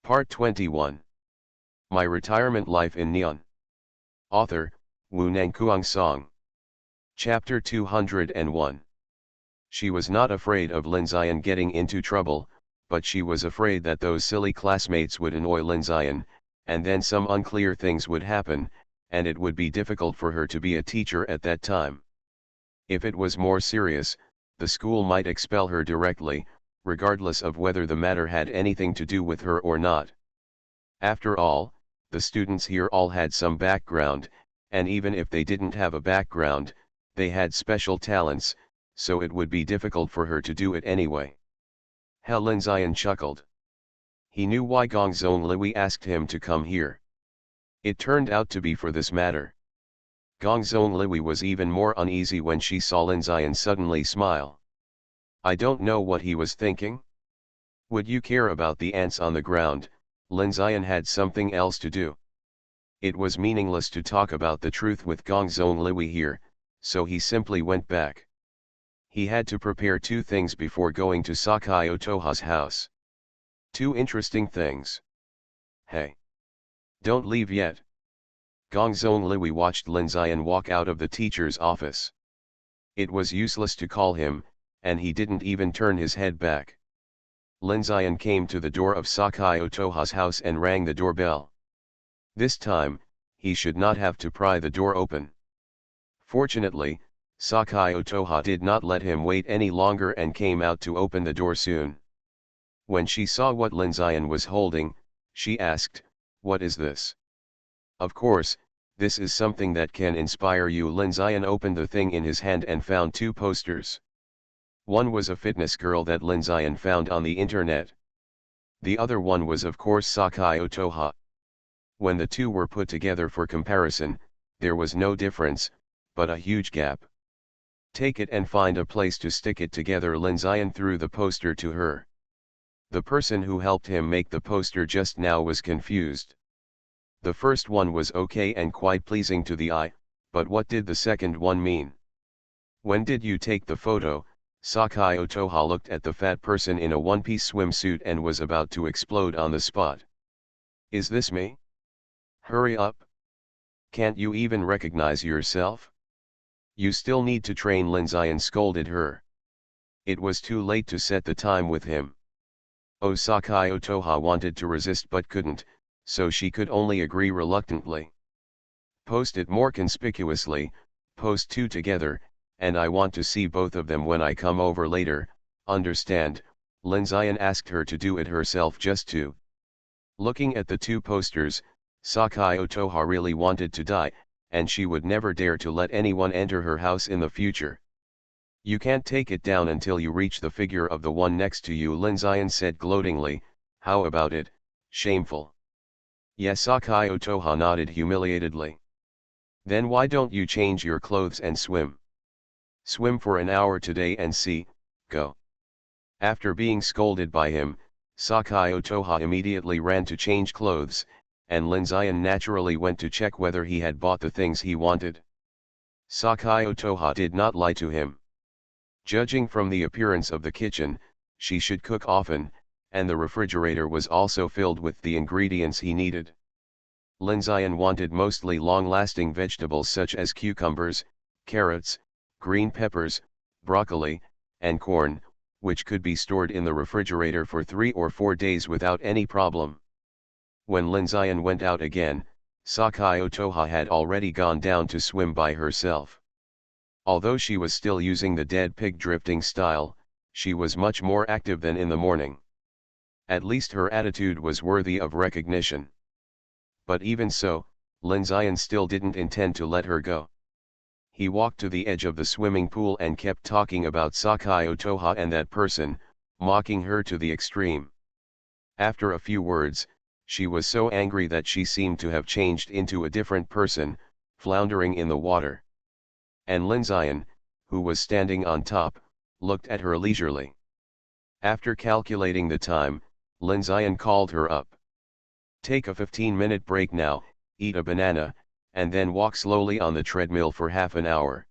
Part 21. My Retirement Life in Neon. Author, Wu Nangkuang Song. Chapter 201. She was not afraid of Lin Zian getting into trouble, but she was afraid that those silly classmates would annoy Lin Zian, and then some unclear things would happen, and it would be difficult for her to be a teacher at that time. If it was more serious, the school might expel her directly, regardless of whether the matter had anything to do with her or not. After all, the students here all had some background, and even if they didn't have a background, they had special talents, so it would be difficult for her to do it anyway. Lin Zian chuckled. He knew why Gongzong Liwi asked him to come here. It turned out to be for this matter. Gongzong Liwi was even more uneasy when she saw Lin Zian suddenly smile. I don't know what he was thinking. Would you care about the ants on the ground? Lin Zian had something else to do. It was meaningless to talk about the truth with Gongzong Liwi here, so he simply went back. He had to prepare two things before going to Sakai Otoha's house. Two interesting things. Hey! Don't leave yet. Gongzong Liwi watched Lin Zian walk out of the teacher's office. It was useless to call him, and he didn't even turn his head back. Lin Zian came to the door of Sakai Otoha's house and rang the doorbell. This time, he should not have to pry the door open. Fortunately, Sakai Otoha did not let him wait any longer and came out to open the door soon. When she saw what Lin Zian was holding, she asked, "What is this?" "Of course, this is something that can inspire you." Lin Zian opened the thing in his hand and found two posters. One was a fitness girl that Lin Zian found on the internet. The other one was of course Sakai Otoha. When the two were put together for comparison, there was no difference, but a huge gap. "Take it and find a place to stick it together." Lin Zian threw the poster to her. The person who helped him make the poster just now was confused. The first one was okay and quite pleasing to the eye, but what did the second one mean? "When did you take the photo?" Sakai Otoha looked at the fat person in a one-piece swimsuit and was about to explode on the spot. "Is this me? Hurry up! Can't you even recognize yourself? You still need to train." Lin Zian scolded her. It was too late to set the time with him. Oh, Sakai Otoha wanted to resist but couldn't, so she could only agree reluctantly. "Post it more conspicuously, post two together, and I want to see both of them when I come over later, understand?" Lin Zian asked her to do it herself just to. Looking at the two posters, Sakai Otoha really wanted to die, and she would never dare to let anyone enter her house in the future. "You can't take it down until you reach the figure of the one next to you," Lin Zian said gloatingly. "How about it? Shameful." "Yes." Sakai Otoha nodded humiliatedly. "Then why don't you change your clothes and swim? Swim for an hour today and see, go." After being scolded by him, Sakai Otoha immediately ran to change clothes, and Lin Zian naturally went to check whether he had bought the things he wanted. Sakai Otoha did not lie to him. Judging from the appearance of the kitchen, she should cook often, and the refrigerator was also filled with the ingredients he needed. Lin Zian wanted mostly long-lasting vegetables such as cucumbers, carrots, green peppers, broccoli, and corn, which could be stored in the refrigerator for 3 or 4 days without any problem. When Lin Zian went out again, Sakai Otoha had already gone down to swim by herself. Although she was still using the dead pig drifting style, she was much more active than in the morning. At least her attitude was worthy of recognition. But even so, Lin Zian still didn't intend to let her go. He walked to the edge of the swimming pool and kept talking about Sakai Otoha and that person, mocking her to the extreme. After a few words, she was so angry that she seemed to have changed into a different person, floundering in the water. And Lin Zian, who was standing on top, looked at her leisurely. After calculating the time, Lin Zian called her up. "Take a 15-minute break now, eat a banana, and then walk slowly on the treadmill for half an hour.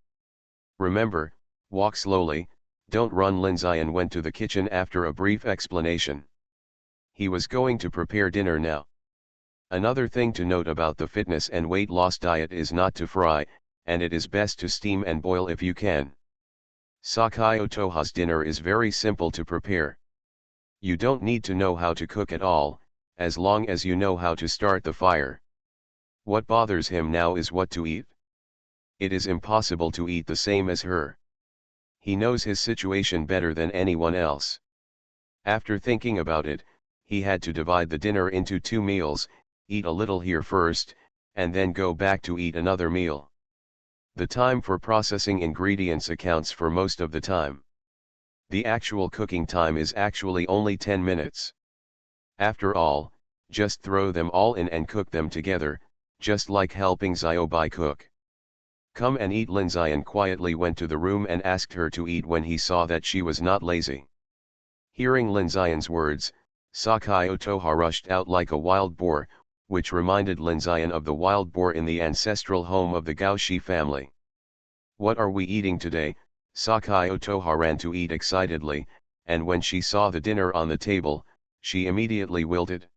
Remember, walk slowly, don't run." Lin Zian went to the kitchen after a brief explanation. He was going to prepare dinner now. Another thing to note about the fitness and weight loss diet is not to fry, and it is best to steam and boil if you can. Sakai Otoha's dinner is very simple to prepare. You don't need to know how to cook at all, as long as you know how to start the fire. What bothers him now is what to eat. It is impossible to eat the same as her. He knows his situation better than anyone else. After thinking about it, he had to divide the dinner into 2 meals, eat a little here first, and then go back to eat another meal. The time for processing ingredients accounts for most of the time. The actual cooking time is actually only 10 minutes. After all, just throw them all in and cook them together, just like helping Xiaobai cook. Come and eat. Lin Xian quietly went to the room and asked her to eat when he saw that she was not lazy. Hearing Lin Xian's words, Sakai Otoha rushed out like a wild boar, which reminded Lin Xian of the wild boar in the ancestral home of the Gaoshi family. What are we eating today? Sakai Otoha ran to eat excitedly, and when she saw the dinner on the table, she immediately wilted.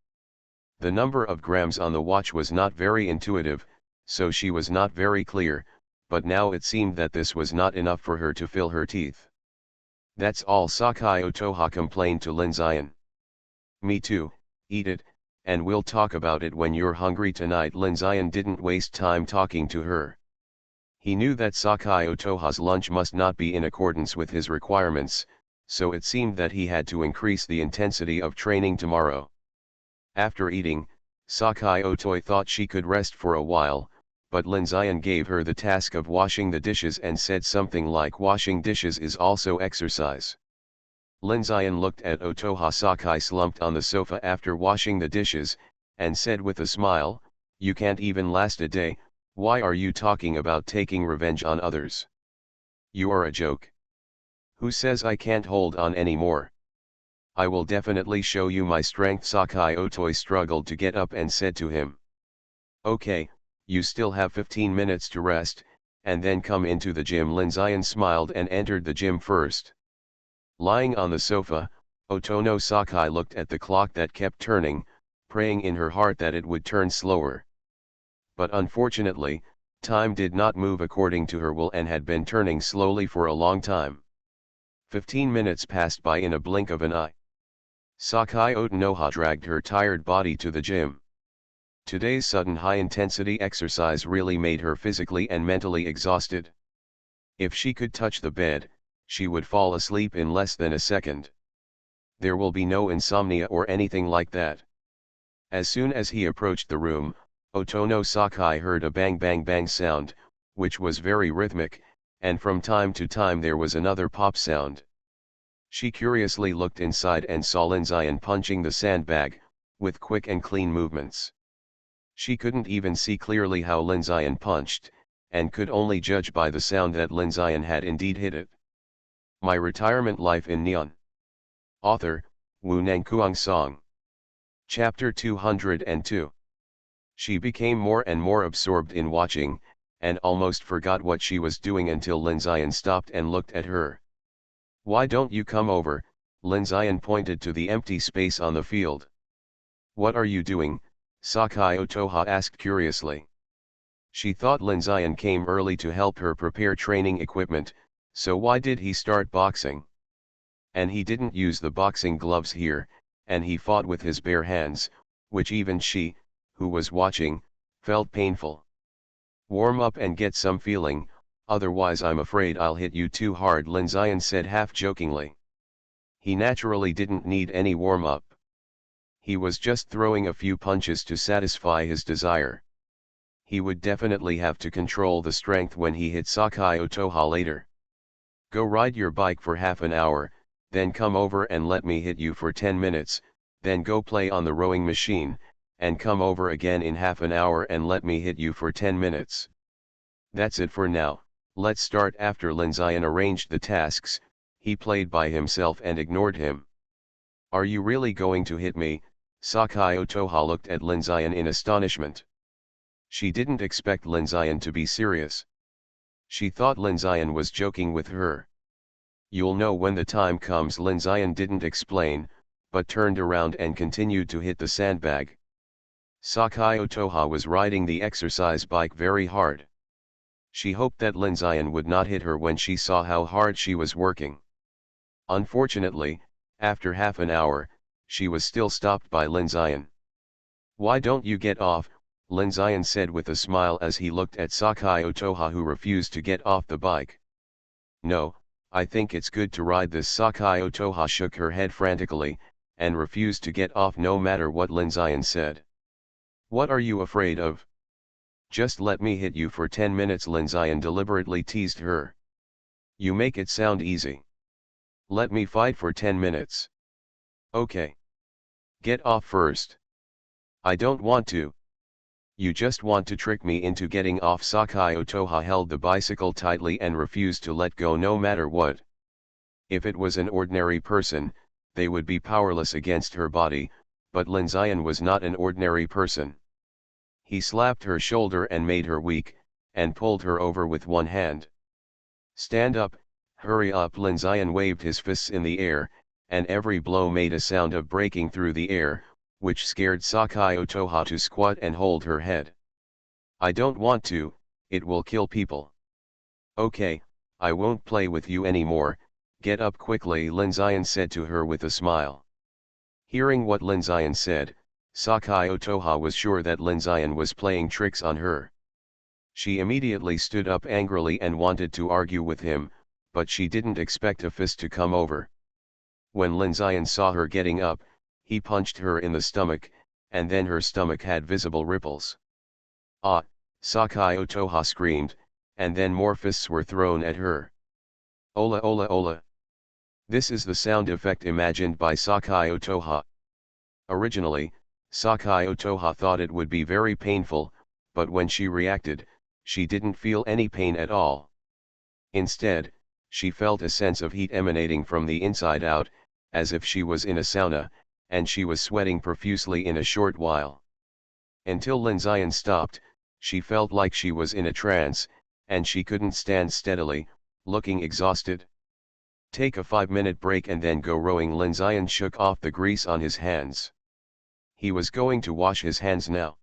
The number of grams on the watch was not very intuitive, so she was not very clear, but now it seemed that this was not enough for her to fill her teeth. That's all. Sakai Otoha complained to Lin Xian. Me too, eat it, and we'll talk about it when you're hungry tonight. Lin Xian didn't waste time talking to her. He knew that Sakai Otoha's lunch must not be in accordance with his requirements, so it seemed that he had to increase the intensity of training tomorrow. After eating, Sakai Otoy thought she could rest for a while, but Lin Xian gave her the task of washing the dishes and said something like washing dishes is also exercise. Lin Xian looked at Otoha Sakai slumped on the sofa after washing the dishes, and said with a smile, "You can't even last a day, why are you talking about taking revenge on others? You are a joke. Who says I can't hold on anymore? I will definitely show you my strength." Sakai Otoy struggled to get up and said to him, "Okay, you still have 15 minutes to rest, and then come into the gym." Lin Xian smiled and entered the gym first. Lying on the sofa, Otono Sakai looked at the clock that kept turning, praying in her heart that it would turn slower. But unfortunately, time did not move according to her will and had been turning slowly for a long time. 15 minutes passed by in a blink of an eye. Sakai Otonoha dragged her tired body to the gym. Today's sudden high-intensity exercise really made her physically and mentally exhausted. If she could touch the bed, she would fall asleep in less than a second. There will be no insomnia or anything like that. As soon as he approached the room, Otono Sakai heard a bang bang bang sound, which was very rhythmic, and from time to time there was another pop sound. She curiously looked inside and saw Lin Xian punching the sandbag, with quick and clean movements. She couldn't even see clearly how Lin Xian punched, and could only judge by the sound that Lin Xian had indeed hit it. My Retirement Life in Neon. Author, Wu Nangkuang Song. Chapter 202. She became more and more absorbed in watching, and almost forgot what she was doing until Lin Xian stopped and looked at her. "Why don't you come over?" Lin Xian pointed to the empty space on the field. "What are you doing?" Sakai Otoha asked curiously. She thought Lin Xian came early to help her prepare training equipment, so why did he start boxing? And he didn't use the boxing gloves here, and he fought with his bare hands, which even she, who was watching, felt painful. "Warm up and get some feeling, otherwise I'm afraid I'll hit you too hard," Lin Xian said half-jokingly. He naturally didn't need any warm-up. He was just throwing a few punches to satisfy his desire. He would definitely have to control the strength when he hit Sakai Otoha later. "Go ride your bike for half an hour, then come over and let me hit you for 10 minutes, then go play on the rowing machine, and come over again in half an hour and let me hit you for 10 minutes. That's it for now, let's start." After Lin Xian arranged the tasks, he played by himself and ignored him. "Are you really going to hit me?" Sakai Otoha looked at Lin Xian in astonishment. She didn't expect Lin Xian to be serious. She thought Lin Xian was joking with her. "You'll know when the time comes." Lin Xian didn't explain, but turned around and continued to hit the sandbag. Sakai Otoha was riding the exercise bike very hard. She hoped that Linzian would not hit her when she saw how hard she was working. Unfortunately, after half an hour, she was still stopped by Linzian. "Why don't you get off?" Linzian said with a smile as he looked at Sakai Otoha, who refused to get off the bike. "No, I think it's good to ride this." Sakai Otoha shook her head frantically, and refused to get off no matter what Linzian said. "What are you afraid of? Just let me hit you for 10 minutes, Linzian deliberately teased her. "You make it sound easy. Let me fight for 10 minutes. Okay. Get off first." "I don't want to." "You just want to trick me into getting off." Sakai Otoha held the bicycle tightly and refused to let go no matter what. If it was an ordinary person, they would be powerless against her body, but Linzian was not an ordinary person. He slapped her shoulder and made her weak, and pulled her over with one hand. "Stand up, hurry up." Linzian waved his fists in the air, and every blow made a sound of breaking through the air, which scared Sakai Otoha to squat and hold her head. "I don't want to, it will kill people." "Okay, I won't play with you anymore, get up quickly," Linzian said to her with a smile. Hearing what Linzian said, Sakai Otoha was sure that Linzian was playing tricks on her. She immediately stood up angrily and wanted to argue with him, but she didn't expect a fist to come over. When Linzian saw her getting up, he punched her in the stomach, and then her stomach had visible ripples. "Ah!" Sakai Otoha screamed, and then more fists were thrown at her. "Ola ola ola." This is the sound effect imagined by Sakai Otoha. Originally, Sakai Otoha thought it would be very painful, but when she reacted, she didn't feel any pain at all. Instead, she felt a sense of heat emanating from the inside out, as if she was in a sauna, and she was sweating profusely in a short while. Until Linzian stopped, she felt like she was in a trance, and she couldn't stand steadily, looking exhausted. "Take a 5-minute break and then go rowing." Linzian shook off the grease on his hands. He was going to wash his hands now.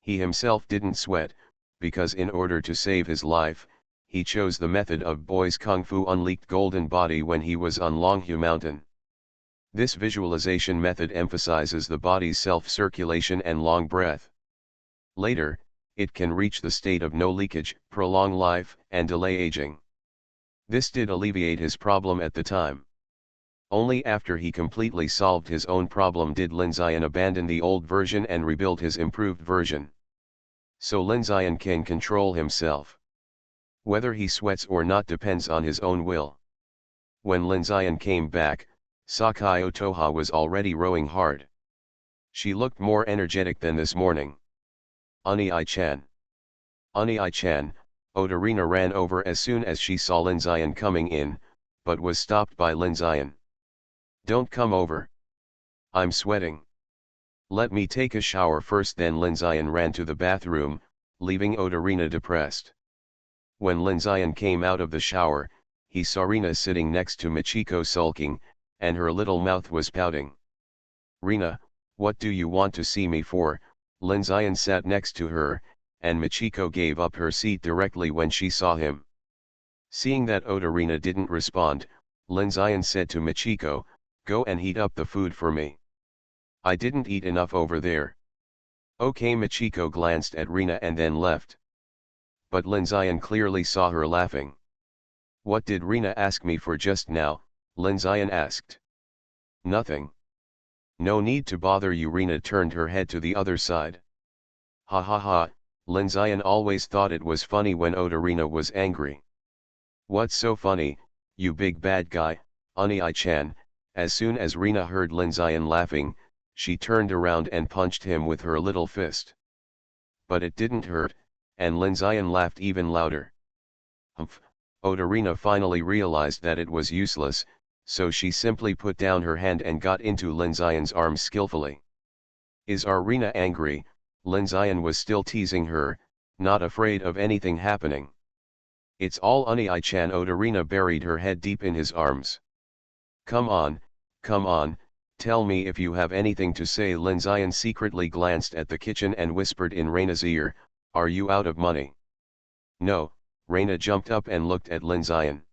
He himself didn't sweat, because in order to save his life, he chose the method of boys kung fu unleaked golden body when he was on Longhu Mountain. This visualization method emphasizes the body's self-circulation and long breath. Later, it can reach the state of no leakage, prolong life, and delay aging. This did alleviate his problem at the time. Only after he completely solved his own problem did Linzian abandon the old version and rebuild his improved version. So Linzian can control himself. Whether he sweats or not depends on his own will. When Linzian came back, Sakai Otoha was already rowing hard. She looked more energetic than this morning. "Ani-I-chan. Ani-I-chan." Otorina ran over as soon as she saw Linzian coming in, but was stopped by Linzian. "Don't come over. I'm sweating. Let me take a shower first." Then Linzian ran to the bathroom, leaving Otorina depressed. When Linzian came out of the shower, he saw Rina sitting next to Michiko sulking, and her little mouth was pouting. "Rina, what do you want to see me for?" Linzian sat next to her, and Michiko gave up her seat directly when she saw him. Seeing that Otorina didn't respond, Linzian said to Michiko, "Go and heat up the food for me. I didn't eat enough over there." "Okay." Michiko glanced at Rina and then left. But Linzian clearly saw her laughing. "What did Rina ask me for just now?" Linzian asked. "Nothing. No need to bother you." Rina turned her head to the other side. "Ha ha ha." Linzian always thought it was funny when Otorina was angry. "What's so funny, you big bad guy, Ani-I-chan?" As soon as Rina heard Linzian laughing, she turned around and punched him with her little fist. But it didn't hurt, and Linzian laughed even louder. "Humph." Otorina finally realized that it was useless, so she simply put down her hand and got into Linzian's arms skillfully. "Is our Rina angry?" Linzian was still teasing her, not afraid of anything happening. "It's all Ani-I-chan." Otorina buried her head deep in his arms. Come on, Tell me if you have anything to say. Lin Zion secretly glanced at the kitchen and whispered in Reina's ear, are you out of money? No, Reina jumped up and looked at Lin Zion.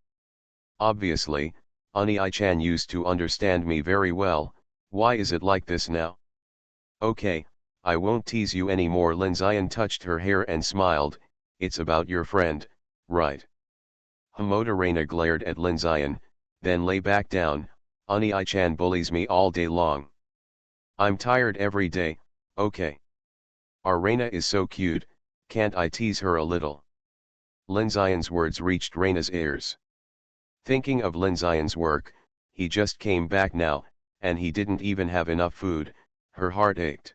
Obviously, Ani-chan used to understand me very well, why is it like this now? Okay, I won't tease you anymore. Lin Zion touched her hair and smiled, it's about your friend, right? Hamoda Reina glared at Lin Zion, then lay back down, Ani-chan bullies me all day long. I'm tired every day, okay. Our Reina is so cute, can't I tease her a little? Lin Zion's words reached Reina's ears. Thinking of Lin Zion's work, he just came back now, and he didn't even have enough food, her heart ached.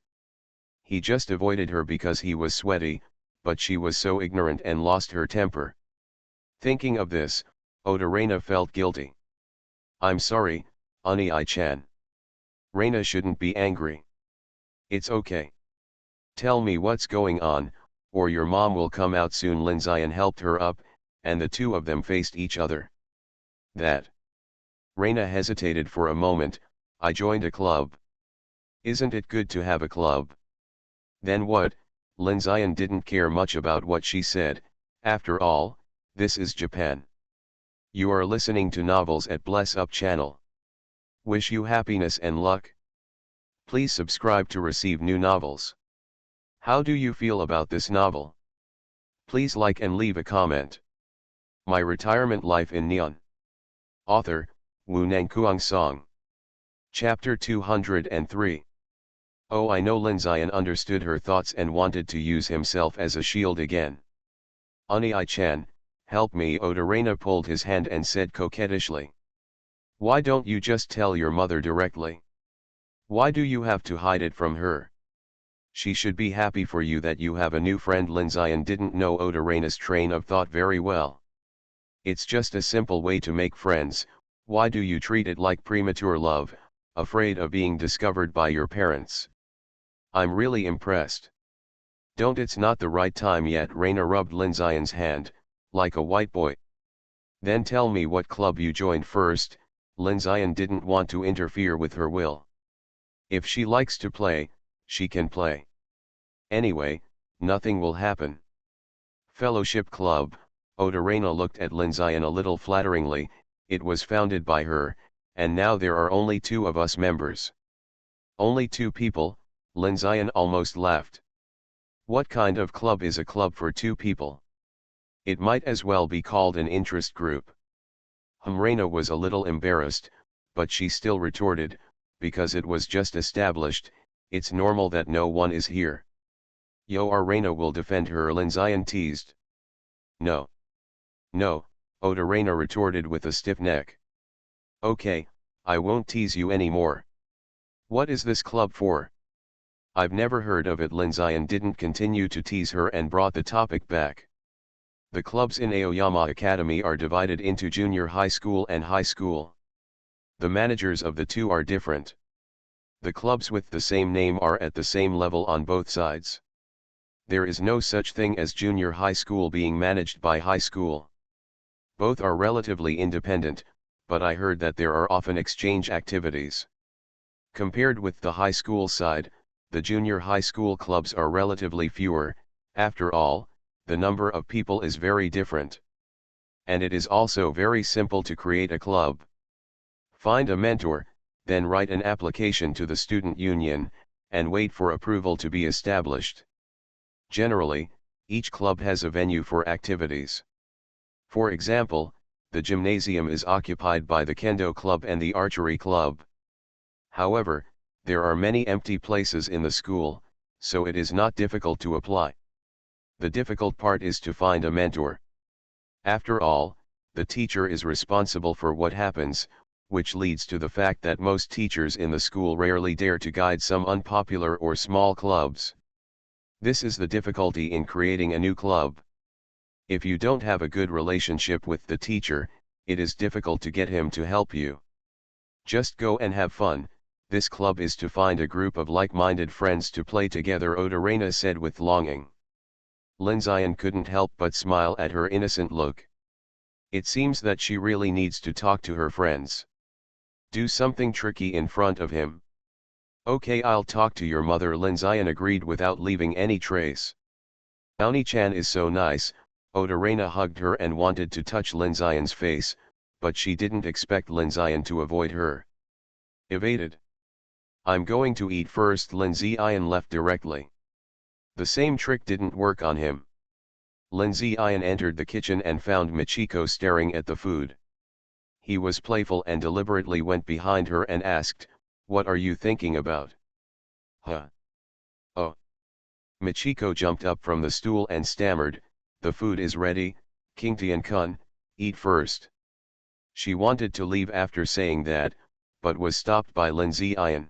He just avoided her because he was sweaty, but she was so ignorant and lost her temper. Thinking of this, Oda Reina felt guilty. I'm sorry, Ani-chan. Reina shouldn't be angry. It's okay. Tell me what's going on, or your mom will come out soon. Lin Zion helped her up, and the two of them faced each other. That. Reina hesitated for a moment, I joined a club. Isn't it good to have a club? Then what? Lin Zion didn't care much about what she said, after all, this is Japan. You are listening to Novels at Bless Up channel. Wish you happiness and luck. Please subscribe to receive new novels. How do you feel about this novel? Please like and leave a comment. My Retirement Life in Neon. Author, Wu Nangkuang Song. Chapter 203. Oh, I know. Lin Zion understood her thoughts and wanted to use himself as a shield again. Ani-chan, help me. Oda Reina pulled his hand and said coquettishly. Why don't you just tell your mother directly? Why do you have to hide it from her? She should be happy for you that you have a new friend. Lin Zion didn't know Oda Reina's train of thought very well. It's just a simple way to make friends, why do you treat it like premature love, afraid of being discovered by your parents? I'm really impressed. Don't, it's not the right time yet. Reina rubbed Lin Zion's hand, like a white boy. Then tell me what club you joined first. Lin Zion didn't want to interfere with her will. If she likes to play, she can play. Anyway, nothing will happen. Fellowship Club. Oda Reina looked at Lin Zion a little flatteringly, it was founded by her, and now there are only 2 of us members. Only 2 people? Lin Zion almost laughed. What kind of club is a club for 2 people? It might as well be called an interest group. Reina was a little embarrassed, but she still retorted, because it was just established, it's normal that no one is here. Yo, our Reina will defend her. Lin Zion teased. No. No, Oda Reina retorted with a stiff neck. Okay, I won't tease you anymore. What is this club for? I've never heard of it. Lin Zion didn't continue to tease her and brought the topic back. The clubs in Aoyama Academy are divided into junior high school and high school. The managers of the 2 are different. The clubs with the same name are at the same level on both sides. There is no such thing as junior high school being managed by high school. Both are relatively independent, but I heard that there are often exchange activities. Compared with the high school side, the junior high school clubs are relatively fewer, after all, the number of people is very different. And it is also very simple to create a club. Find a mentor, then write an application to the student union, and wait for approval to be established. Generally, each club has a venue for activities. For example, the gymnasium is occupied by the Kendo Club and the Archery Club. However, there are many empty places in the school, so it is not difficult to apply. The difficult part is to find a mentor. After all, the teacher is responsible for what happens, which leads to the fact that most teachers in the school rarely dare to guide some unpopular or small clubs. This is the difficulty in creating a new club. If you don't have a good relationship with the teacher, it is difficult to get him to help you. Just go and have fun. This club is to find a group of like-minded friends to play together, Oda Reina said with longing. Lin Zion couldn't help but smile at her innocent look. It seems that she really needs to talk to her friends. Do something tricky in front of him. Okay, I'll talk to your mother. Lin Zion agreed without leaving any trace. Oni-chan is so nice. Oda-Reina hugged her and wanted to touch Lin Zion's face, but she didn't expect Lin Zion to avoid her. Evaded. I'm going to eat first. Lin Zion left directly. The same trick didn't work on him. Lin Zion entered the kitchen and found Michiko staring at the food. He was playful and deliberately went behind her and asked, "What are you thinking about?" Huh? Oh. Michiko jumped up from the stool and stammered, "The food is ready, King-tian-kun, eat first." She wanted to leave after saying that, but was stopped by Lin Zion.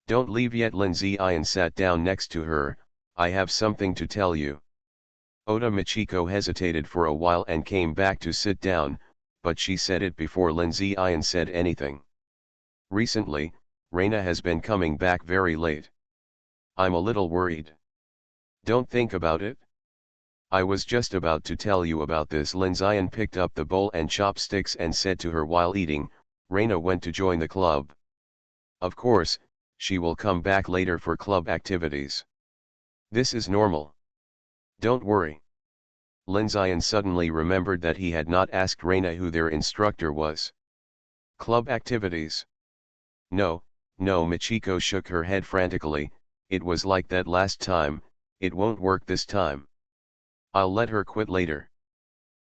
"Don't leave yet." Lin Zion sat down next to her. "I have something to tell you." Oda Michiko hesitated for a while and came back to sit down, but she said it before Lin Zion said anything. "Recently, Reina has been coming back very late. I'm a little worried." "Don't think about it. I was just about to tell you about this." Lin Zion picked up the bowl and chopsticks and said to her while eating, "Reina went to join the club. Of course, she will come back later for club activities. This is normal. Don't worry." Lin Zion suddenly remembered that he had not asked Reina who their instructor was. "Club activities? No, no." Michiko shook her head frantically. "It was like that last time, it won't work this time. I'll let her quit later.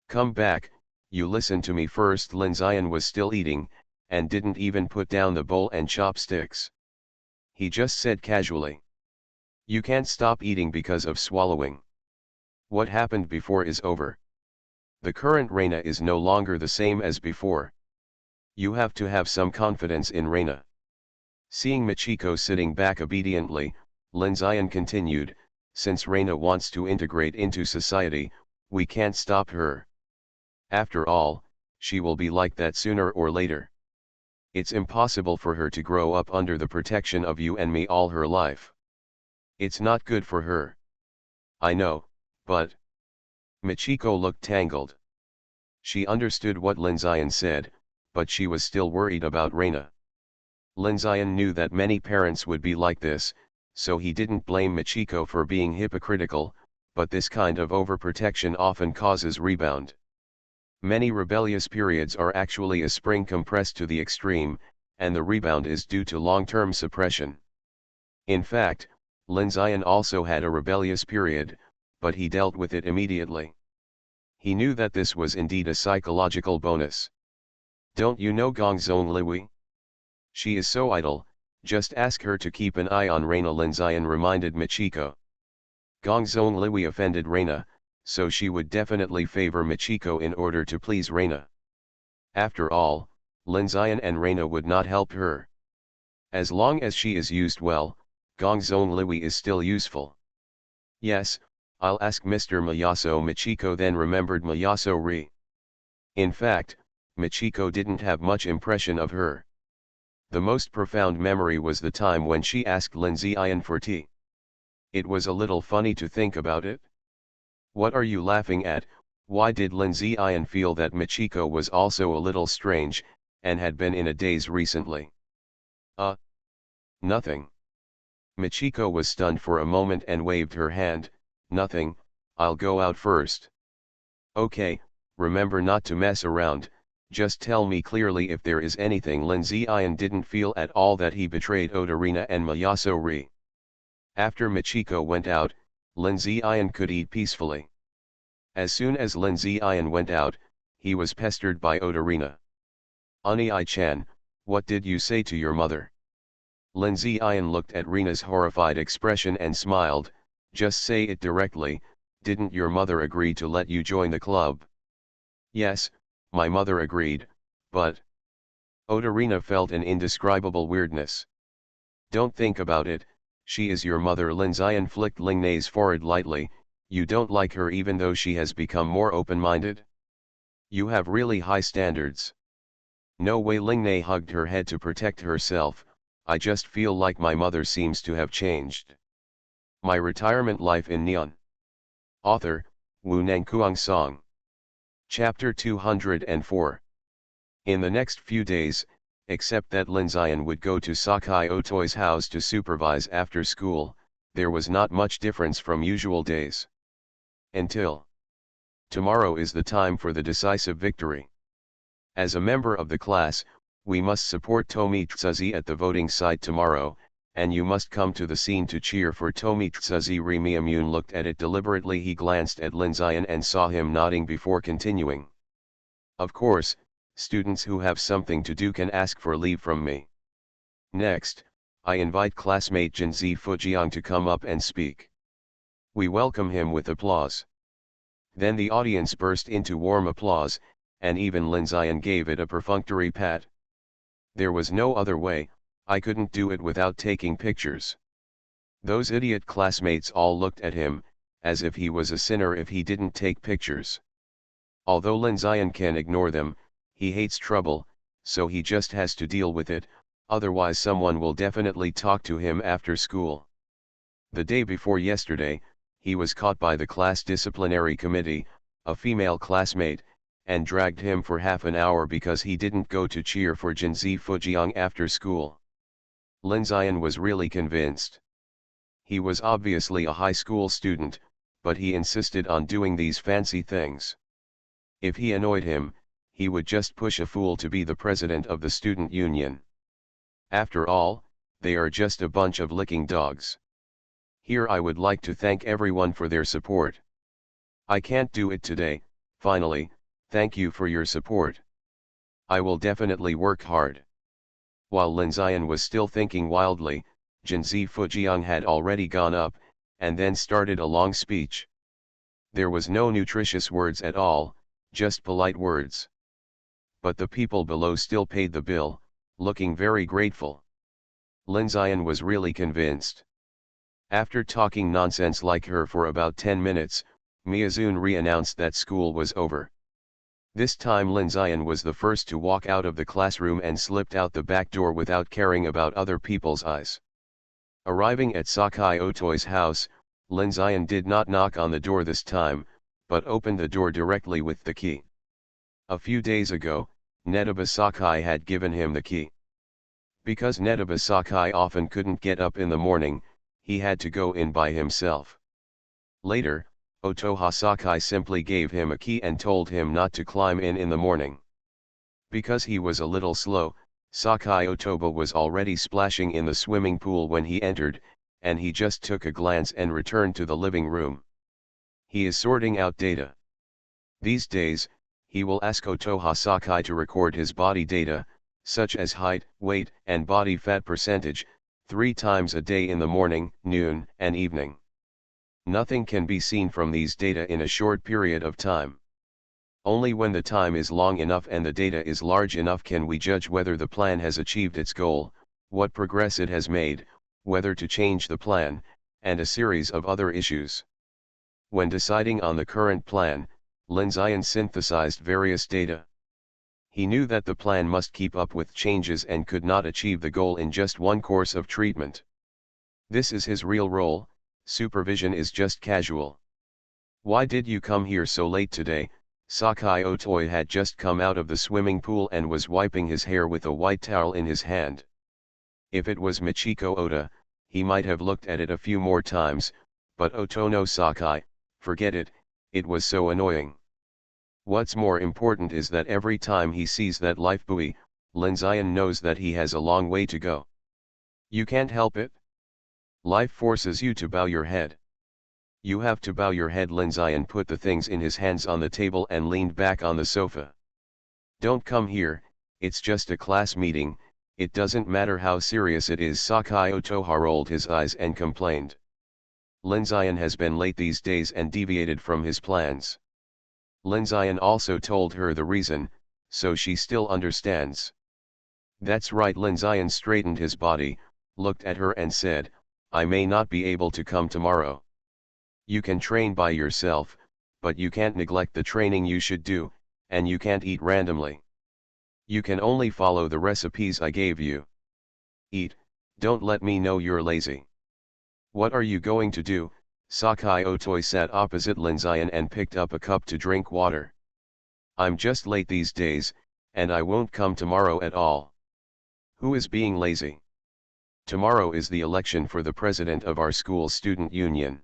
Come back, you listen to me first." Lin Zion was still eating, and didn't even put down the bowl and chopsticks. He just said casually, "You can't stop eating because of swallowing. What happened before is over. The current Reina is no longer the same as before. You have to have some confidence in Reina." Seeing Michiko sitting back obediently, Lin Zion continued, "Since Reina wants to integrate into society, we can't stop her. After all, she will be like that sooner or later. It's impossible for her to grow up under the protection of you and me all her life. It's not good for her. I know, but..." Michiko looked tangled. She understood what Lin Zion said, but she was still worried about Reina. Lin Zion knew that many parents would be like this, so he didn't blame Michiko for being hypocritical, but this kind of overprotection often causes rebound. Many rebellious periods are actually a spring compressed to the extreme, and the rebound is due to long-term suppression. In fact, Lin Zion also had a rebellious period, but he dealt with it immediately. He knew that this was indeed a psychological bonus. "Don't you know Gongzong Liwi? She is so idle, just ask her to keep an eye on Reina." Lin Zion reminded Michiko. Gongzong Liwi offended Reina, so she would definitely favor Michiko in order to please Reina. After all, Lin Zion and Reina would not help her. As long as she is used well, Gongzong Liwi is still useful. "Yes, I'll ask Mr. Miyaso." Michiko then remembered Miyaso Ri. In fact, Michiko didn't have much impression of her. The most profound memory was the time when she asked Lin Zion for tea. It was a little funny to think about it. "What are you laughing at?" Why did Lin Zion feel that Michiko was also a little strange, and had been in a daze recently? Nothing." Michiko was stunned for a moment and waved her hand. "Nothing, I'll go out first." "Okay, remember not to mess around, just tell me clearly if there is anything." Lin Zion didn't feel at all that he betrayed Oda-Reina and Miyaso Ri. After Michiko went out, Lin Zion could eat peacefully. As soon as Lin Zion went out, he was pestered by Oda-Reina. "Oni-chan, what did you say to your mother?" Lin Zion looked at Reina's horrified expression and smiled. "Just say it directly, didn't your mother agree to let you join the club?" "Yes, my mother agreed, but..." Oda-Reina felt an indescribable weirdness. "Don't think about it, she is your mother." Lin Zion flicked Lingnei's forehead lightly. "You don't like her even though she has become more open-minded? You have really high standards." "No way." Lingnei hugged her head to protect herself. "I just feel like my mother seems to have changed." My Retirement Life in Neon. Author, Wu Nangkuang Song. Chapter 204. In the next few days, Except that Lin Zion would go to Sakai Otoi's house to supervise after school, there was not much difference from usual days. Until tomorrow is the time for the decisive victory. As a member of the class, we must support Tomi Tsuzi at the voting site tomorrow, and you must come to the scene to cheer for Tomi Tsuzi. Ri Miyamune looked at it deliberately. He glanced at Lin Zion and saw him nodding before continuing. Of course, students who have something to do can ask for leave from me. Next, I invite classmate Jinzi Fujiang to come up and speak. We welcome him with applause. Then the audience burst into warm applause, and even Lin Zion gave it a perfunctory pat. There was no other way, I couldn't do it without taking pictures. Those idiot classmates all looked at him, as if he was a sinner if he didn't take pictures. Although Lin Zion can ignore them, he hates trouble, so he just has to deal with it, otherwise someone will definitely talk to him after school. The day before yesterday, he was caught by the class disciplinary committee, a female classmate, and dragged him for half an hour because he didn't go to cheer for Jinzi Fujiang after school. Lin Zion was really convinced. He was obviously a high school student, but he insisted on doing these fancy things. If he annoyed him, he would just push a fool to be the president of the student union. After all, they are just a bunch of licking dogs. Here I would like to thank everyone for their support. I can't do it today, finally, thank you for your support. I will definitely work hard. While Lin Zion was still thinking wildly, Jinzi Fujiang had already gone up, and then started a long speech. There was no nutritious words at all, just polite words. But the people below still paid the bill, looking very grateful. Lin Zion was really convinced. After talking nonsense like her for about 10 minutes, Miyazune re-announced that school was over. This time Lin Zion was the first to walk out of the classroom and slipped out the back door without caring about other people's eyes. Arriving at Sakai Otoi's house, Lin Zion did not knock on the door this time, but opened the door directly with the key. A few days ago, Netaba Sakai had given him the key. Because Netaba Sakai often couldn't get up in the morning, he had to go in by himself. Later, Otoha Sakai simply gave him a key and told him not to climb in the morning. Because he was a little slow, Sakai Otoba was already splashing in the swimming pool when he entered, and he just took a glance and returned to the living room. He is sorting out data. These days, he will ask Otoha Sakai to record his body data, such as height, weight, and body fat percentage, 3 times a day in the morning, noon, and evening. Nothing can be seen from these data in a short period of time. Only when the time is long enough and the data is large enough can we judge whether the plan has achieved its goal, what progress it has made, whether to change the plan, and a series of other issues. When deciding on the current plan, Lin Zion synthesized various data. He knew that the plan must keep up with changes and could not achieve the goal in just one course of treatment. This is his real role, supervision is just casual. Why did you come here so late today? Sakai Otoi had just come out of the swimming pool and was wiping his hair with a white towel in his hand. If it was Michiko Oda, he might have looked at it a few more times, but Otono Sakai, forget it, it was so annoying. What's more important is that every time he sees that life buoy, Lin Zion knows that he has a long way to go. You can't help it. Life forces you to bow your head. You have to bow your head. Lin Zion put the things in his hands on the table and leaned back on the sofa. Don't come here, it's just a class meeting, it doesn't matter how serious it is. Sakai Otoha rolled his eyes and complained. Lin Zion has been late these days and deviated from his plans. Lin Zion also told her the reason, so she still understands. That's right. Lin Zion straightened his body, looked at her and said, I may not be able to come tomorrow. You can train by yourself, but you can't neglect the training you should do, and you can't eat randomly. You can only follow the recipes I gave you. Eat, don't let me know you're lazy. What are you going to do? Sakai Otoi sat opposite Lin Zion and picked up a cup to drink water. I'm just late these days, and I won't come tomorrow at all. Who is being lazy? Tomorrow is the election for the president of our school's student union.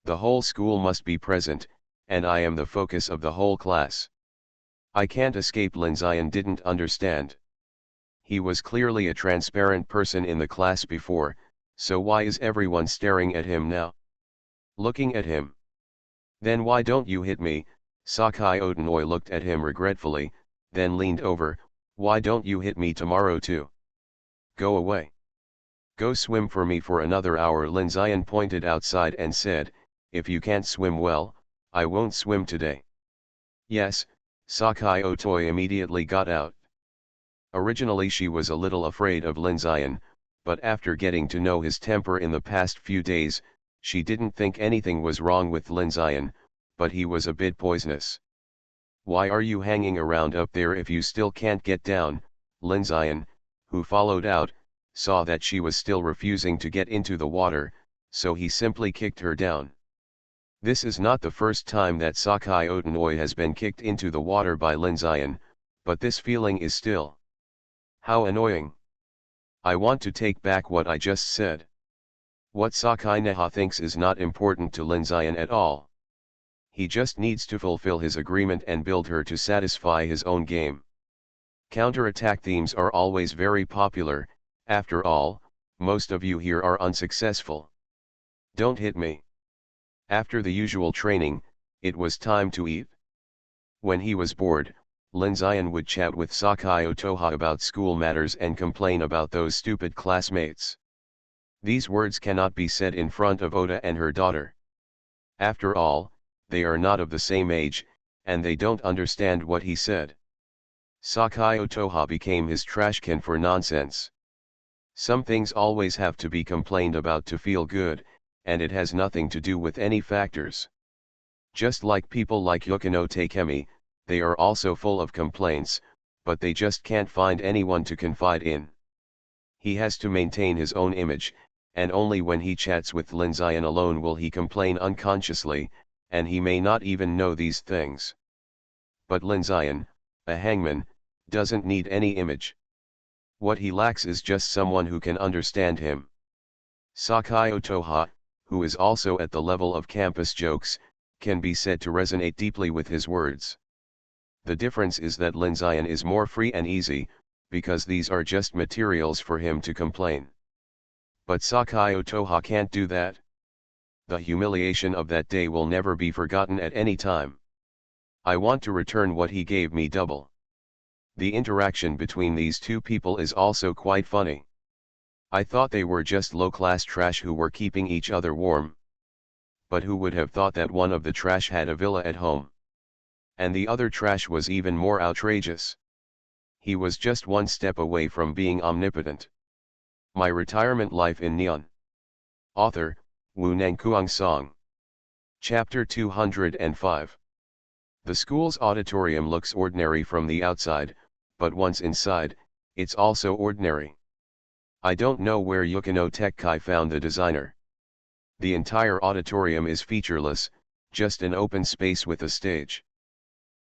The whole school must be present, and I am the focus of the whole class. I can't escape. Lin Zion didn't understand. He was clearly a transparent person in the class before, so why is everyone staring at him now? Looking at him. Then why don't you hit me? Sakai Otonoi looked at him regretfully, then leaned over. Why don't you hit me tomorrow too? Go away. Go swim for me for another hour. Lin Zion pointed outside and said, if you can't swim well, I won't swim today. Yes, Sakai Otoi immediately got out. Originally she was a little afraid of Lin Zion, but after getting to know his temper in the past few days, she didn't think anything was wrong with Lin Zion, but he was a bit poisonous. Why are you hanging around up there if you still can't get down? Lin Zion, who followed out, saw that she was still refusing to get into the water, so he simply kicked her down. This is not the first time that Sakai Otonoi has been kicked into the water by Lin Zion, but this feeling is still. How annoying. I want to take back what I just said. What Sakai Neha thinks is not important to Lin Zion at all. He just needs to fulfill his agreement and build her to satisfy his own game. Counter-attack themes are always very popular. After all, most of you here are unsuccessful. Don't hit me. After the usual training, it was time to eat. When he was bored, Lin Zion would chat with Sakai Otoha about school matters and complain about those stupid classmates. These words cannot be said in front of Ota and her daughter. After all, they are not of the same age, and they don't understand what he said. Sakai Otoha became his trashcan for nonsense. Some things always have to be complained about to feel good, and it has nothing to do with any factors. Just like people like Yukino Takemi, they are also full of complaints, but they just can't find anyone to confide in. He has to maintain his own image, and only when he chats with Lin Zion alone will he complain unconsciously, and he may not even know these things. But Lin Zion, a hangman, doesn't need any image. What he lacks is just someone who can understand him. Sakai Otoha, who is also at the level of campus jokes, can be said to resonate deeply with his words. The difference is that Lin Zion is more free and easy, because these are just materials for him to complain. But Sakai Otoha can't do that. The humiliation of that day will never be forgotten at any time. I want to return what he gave me double. The interaction between these two people is also quite funny. I thought they were just low-class trash who were keeping each other warm. But who would have thought that one of the trash had a villa at home? And the other trash was even more outrageous. He was just one step away from being omnipotent. My Retirement Life in Neon. Author, Wu Nangkuang Song. Chapter 205. The school's auditorium looks ordinary from the outside, but once inside, it's also ordinary. I don't know where Yukino Tekkai found the designer. The entire auditorium is featureless, just an open space with a stage.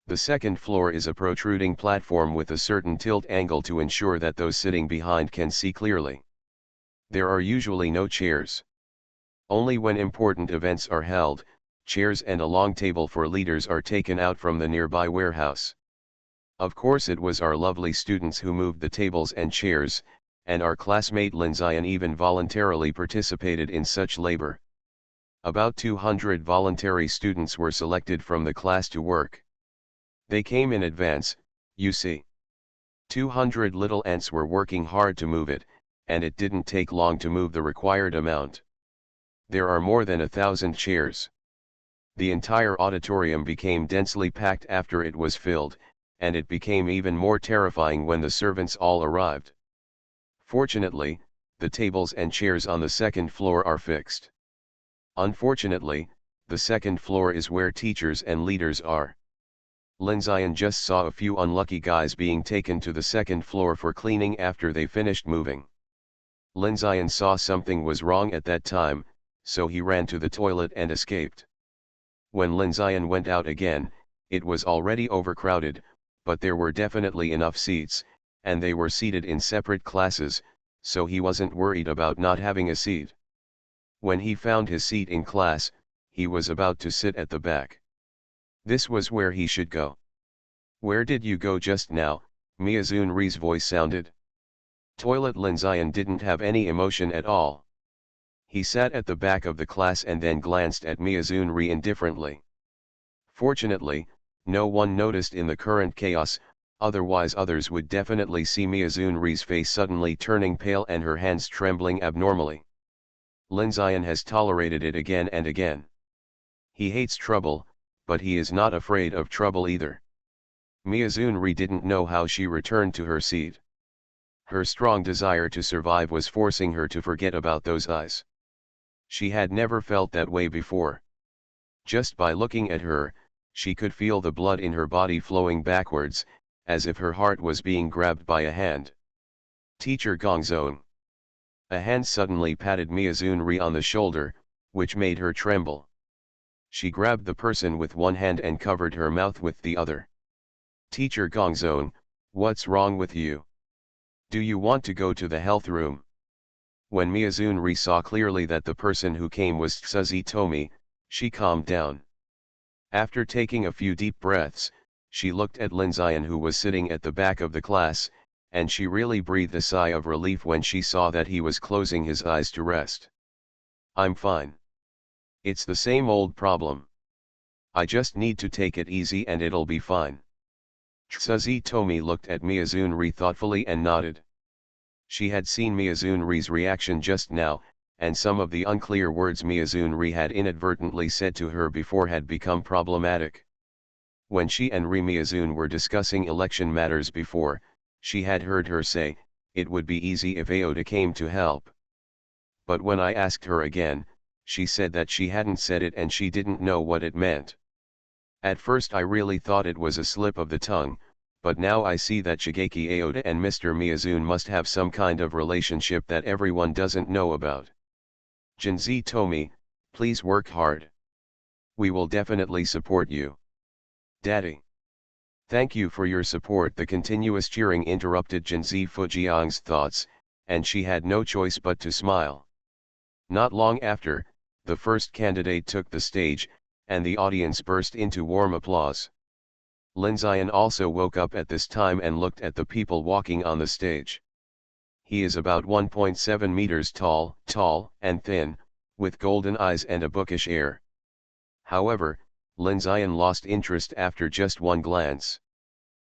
The second floor is a protruding platform with a certain tilt angle to ensure that those sitting behind can see clearly. There are usually no chairs. Only when important events are held, chairs and a long table for leaders are taken out from the nearby warehouse. Of course it was our lovely students who moved the tables and chairs, and our classmate Lin Zion even voluntarily participated in such labor. About 200 voluntary students were selected from the class to work. They came in advance, you see. 200 little ants were working hard to move it, and it didn't take long to move the required amount. There are more than 1,000 chairs. The entire auditorium became densely packed after it was filled, and it became even more terrifying when the servants all arrived. Fortunately, the tables and chairs on the second floor are fixed. Unfortunately, the second floor is where teachers and leaders are. Lin Zion just saw a few unlucky guys being taken to the second floor for cleaning after they finished moving. Lin Zion saw something was wrong at that time, so he ran to the toilet and escaped. When Lin Zion went out again, it was already overcrowded, but there were definitely enough seats, and they were seated in separate classes, so he wasn't worried about not having a seat. When he found his seat in class, he was about to sit at the back. This was where he should go. "Where did you go just now?" Miyazunri's voice sounded. Toilet Linzian didn't have any emotion at all. He sat at the back of the class and then glanced at Miyazunri indifferently. Fortunately, no one noticed in the current chaos, otherwise others would definitely see Miyazunri's face suddenly turning pale and her hands trembling abnormally. Linzian has tolerated it again and again. He hates trouble, but he is not afraid of trouble either. Miyazunri didn't know how she returned to her seat. Her strong desire to survive was forcing her to forget about those eyes. She had never felt that way before. Just by looking at her, she could feel the blood in her body flowing backwards, as if her heart was being grabbed by a hand. "Teacher Gongzong." A hand suddenly patted Miyazunri on the shoulder, which made her tremble. She grabbed the person with one hand and covered her mouth with the other. "Teacher Gongzong, what's wrong with you? Do you want to go to the health room?" When Miyazunri saw clearly that the person who came was Tsuzutomi, she calmed down. After taking a few deep breaths, she looked at Linzian, who was sitting at the back of the class, and she really breathed a sigh of relief when she saw that he was closing his eyes to rest. "I'm fine. It's the same old problem. I just need to take it easy and it'll be fine." Tsuzutomi looked at Miyazunri thoughtfully and nodded. She had seen Miyazunri's reaction just now, and some of the unclear words Miyazunri had inadvertently said to her before had become problematic. When she and Miyazun were discussing election matters before, she had heard her say, "It would be easy if Aota came to help." But when I asked her again, she said that she hadn't said it and she didn't know what it meant. At first I really thought it was a slip of the tongue, but now I see that Shigeki Aota and Mr. Miyazun must have some kind of relationship that everyone doesn't know about. "Jinzi Tomi, please work hard. We will definitely support you. Daddy." "Thank you for your support." The continuous cheering interrupted Jinzi Fujiang's thoughts, and she had no choice but to smile. Not long after, the first candidate took the stage, and the audience burst into warm applause. Linzian also woke up at this time and looked at the people walking on the stage. He is about 1.7 meters tall and thin, with golden eyes and a bookish air. However, Linzian lost interest after just one glance.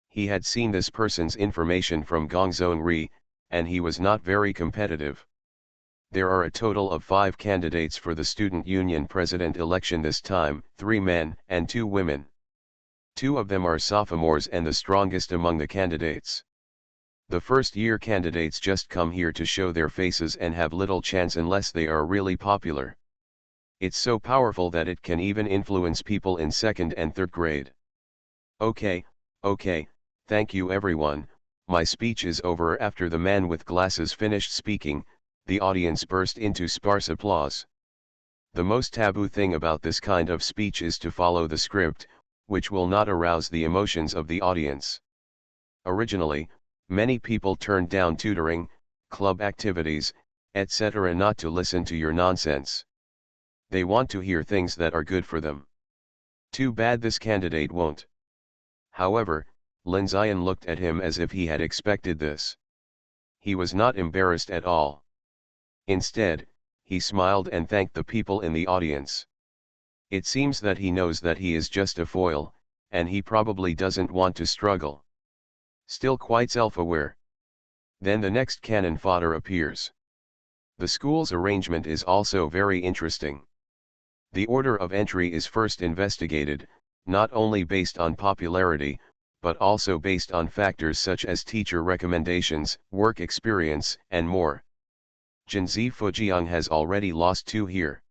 He had seen this person's information from Gongzong-ri, and he was not very competitive. There are a total of 5 candidates for the student union president election this time, 3 men and 2 women. 2 of them are sophomores and the strongest among the candidates. The first-year candidates just come here to show their faces and have little chance unless they are really popular. It's so powerful that it can even influence people in 2nd and 3rd grade. Okay, thank you everyone, my speech is over." After the man with glasses finished speaking, the audience burst into sparse applause. The most taboo thing about this kind of speech is to follow the script, which will not arouse the emotions of the audience. Originally, many people turned down tutoring, club activities, etc. not to listen to your nonsense. They want to hear things that are good for them. Too bad this candidate won't. However, Linzian looked at him as if he had expected this. He was not embarrassed at all. Instead, he smiled and thanked the people in the audience. It seems that he knows that he is just a foil, and he probably doesn't want to struggle. Still quite self-aware. Then the next cannon fodder appears. The school's arrangement is also very interesting. The order of entry is first investigated, not only based on popularity, but also based on factors such as teacher recommendations, work experience, and more. Jinzi Fujiang has already lost 2 here.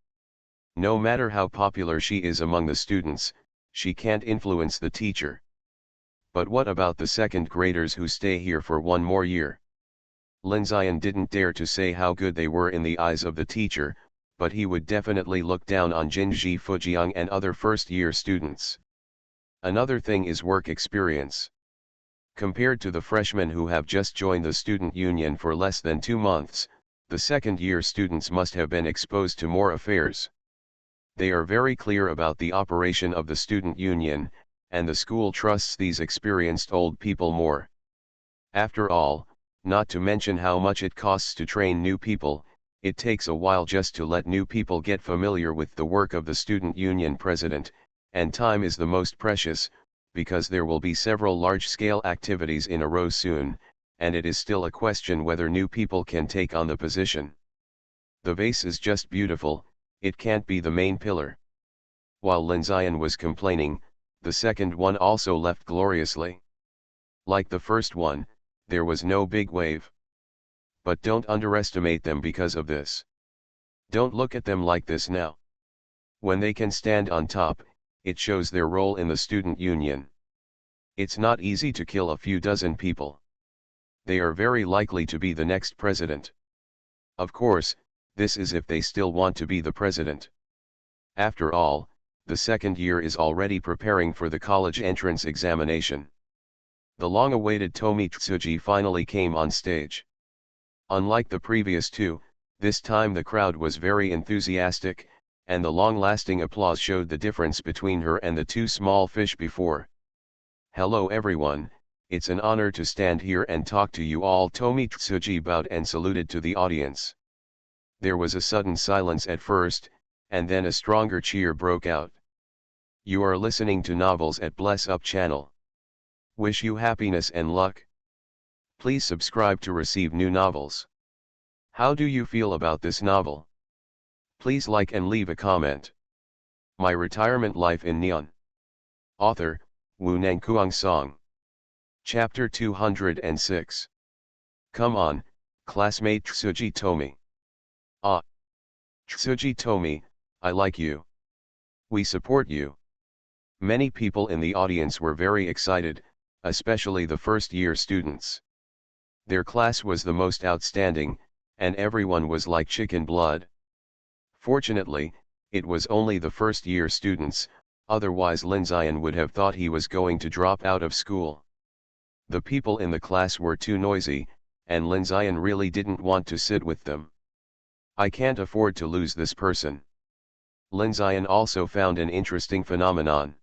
No matter how popular she is among the students, she can't influence the teacher. But what about the 2nd graders who stay here for 1 more year? Linzian didn't dare to say how good they were in the eyes of the teacher, but he would definitely look down on Jinzi Fujiang and other first-year students. Another thing is work experience. Compared to the freshmen who have just joined the student union for less than 2 months, the second-year students must have been exposed to more affairs. They are very clear about the operation of the student union, and the school trusts these experienced old people more. After all, not to mention how much it costs to train new people, it takes a while just to let new people get familiar with the work of the student union president, and time is the most precious, because there will be several large-scale activities in a row soon, and it is still a question whether new people can take on the position. The vase is just beautiful, it can't be the main pillar. While Linzayan was complaining, the second one also left gloriously. Like the first one, there was no big wave. But don't underestimate them because of this. Don't look at them like this now. When they can stand on top, it shows their role in the student union. It's not easy to kill a few dozen people. They are very likely to be the next president. Of course, this is if they still want to be the president. After all, the second year is already preparing for the college entrance examination. The long-awaited Tomi Tsuji finally came on stage. Unlike the previous two, this time the crowd was very enthusiastic, and the long-lasting applause showed the difference between her and the two small fish before. "Hello everyone, it's an honor to stand here and talk to you all." Tomi Tsuji bowed and saluted to the audience. There was a sudden silence at first, and then a stronger cheer broke out. "You are listening to Novels at Bless Up channel. Wish you happiness and luck. Please subscribe to receive new novels. How do you feel about this novel? Please like and leave a comment." My Retirement Life in Neon. Author, Wu Nangkuang Song. Chapter 206. Come on, classmate Tsuji Tomi. Ah. Tsuji Tomi, I like you. We support you. Many people in the audience were very excited, especially the first-year students. Their class was the most outstanding, and everyone was like chicken blood. Fortunately, it was only the first-year students, otherwise Linzayan would have thought he was going to drop out of school. The people in the class were too noisy, and Linzayan really didn't want to sit with them. I can't afford to lose this person. Linzayan also found an interesting phenomenon.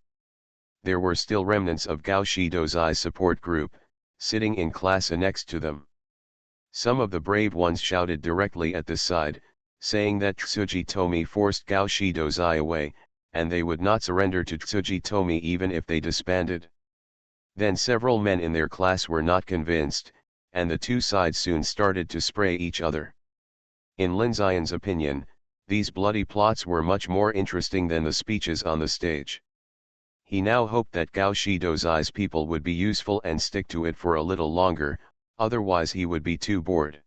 There were still remnants of Gao Shidozai's support group, sitting in class next to them. Some of the brave ones shouted directly at this side, saying that Tsuji Tomi forced Gao Shidozai away, and they would not surrender to Tsuji Tomi even if they disbanded. Then several men in their class were not convinced, and the two sides soon started to spray each other. In Linzayan's opinion, these bloody plots were much more interesting than the speeches on the stage. He now hoped that Gao Shidozai's people would be useful and stick to it for a little longer, otherwise he would be too bored.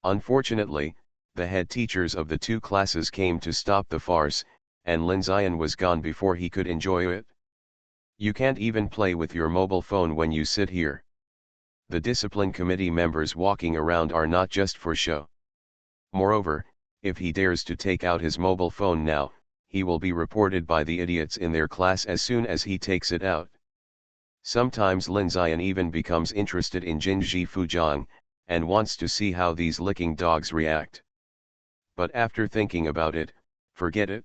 Unfortunately, the head teachers of the two classes came to stop the farce, and Linzayan was gone before he could enjoy it. You can't even play with your mobile phone when you sit here. The discipline committee members walking around are not just for show. Moreover, if he dares to take out his mobile phone now, he will be reported by the idiots in their class as soon as he takes it out. Sometimes Linzayan even becomes interested in Jinji Fujang, and wants to see how these licking dogs react. But after thinking about it, forget it.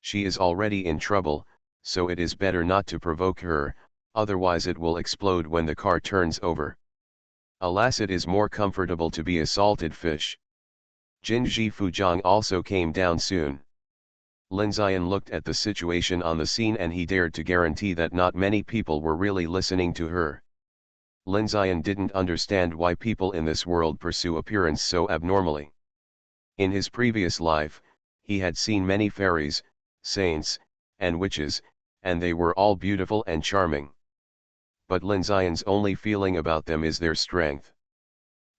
She is already in trouble, so it is better not to provoke her, otherwise it will explode when the car turns over. Alas, it is more comfortable to be a salted fish. Jinji Fujang also came down soon. Linzayan looked at the situation on the scene and he dared to guarantee that not many people were really listening to her. Linzayan didn't understand why people in this world pursue appearance so abnormally. In his previous life, he had seen many fairies, saints, and witches, and they were all beautiful and charming. But Linzayan's only feeling about them is their strength.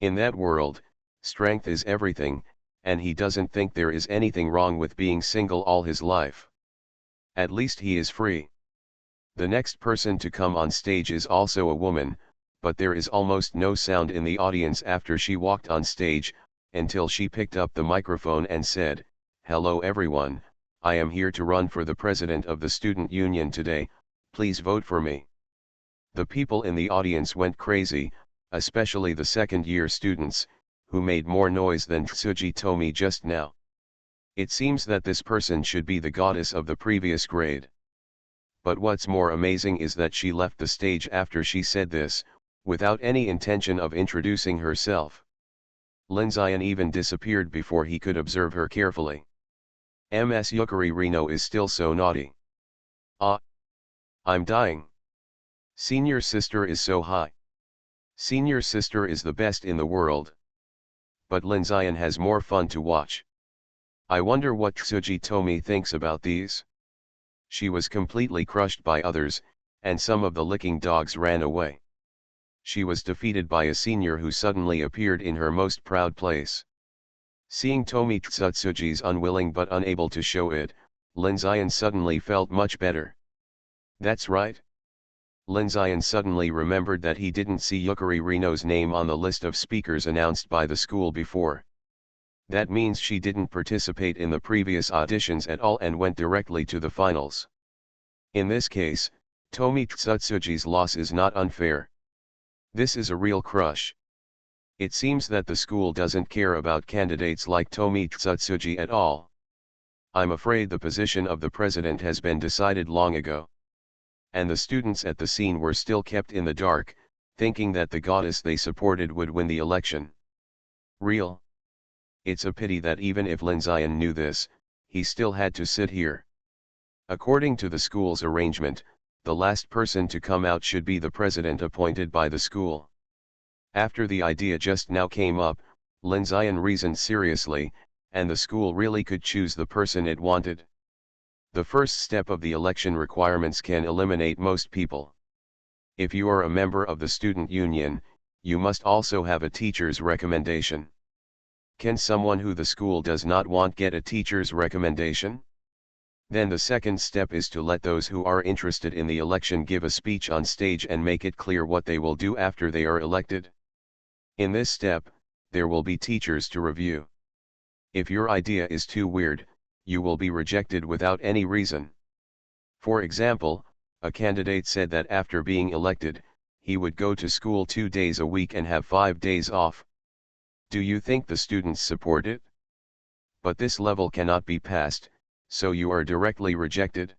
In that world, strength is everything, and he doesn't think there is anything wrong with being single all his life. At least he is free. The next person to come on stage is also a woman, but there is almost no sound in the audience after she walked on stage, until she picked up the microphone and said, "Hello everyone, I am here to run for the president of the student union today, please vote for me." The people in the audience went crazy, especially the second-year students, who made more noise than Tsuji Tomi just now. It seems that this person should be the goddess of the previous grade. But what's more amazing is that she left the stage after she said this, without any intention of introducing herself. Lin Zion even disappeared before he could observe her carefully. Ms. Yukari Reno is still so naughty. Ah! I'm dying. Senior sister is so high. Senior sister is the best in the world. But Lin Zion has more fun to watch. I wonder what Tsuji Tomi thinks about these. She was completely crushed by others, and some of the licking dogs ran away. She was defeated by a senior who suddenly appeared in her most proud place. Seeing Tomi Tsutsuji's unwilling but unable to show it, Lin Zion suddenly felt much better. That's right. Lin Zion suddenly remembered that he didn't see Yukari Reno's name on the list of speakers announced by the school before. That means she didn't participate in the previous auditions at all and went directly to the finals. In this case, Tomi Tsutsuji's loss is not unfair. This is a real crush. It seems that the school doesn't care about candidates like Tomi Tsutsuji at all. I'm afraid the position of the president has been decided long ago. And the students at the scene were still kept in the dark, thinking that the goddess they supported would win the election. Real? It's a pity that even if Lin Zion knew this, he still had to sit here. According to the school's arrangement, the last person to come out should be the president appointed by the school. After the idea just now came up, Lin Zion reasoned seriously, and the school really could choose the person it wanted. The first step of the election requirements can eliminate most people. If you are a member of the student union, you must also have a teacher's recommendation. Can someone who the school does not want get a teacher's recommendation? Then the second step is to let those who are interested in the election give a speech on stage and make it clear what they will do after they are elected. In this step, there will be teachers to review. If your idea is too weird, you will be rejected without any reason. For example, a candidate said that after being elected, he would go to school 2 days a week and have 5 days off. Do you think the students support it? But this level cannot be passed, so you are directly rejected.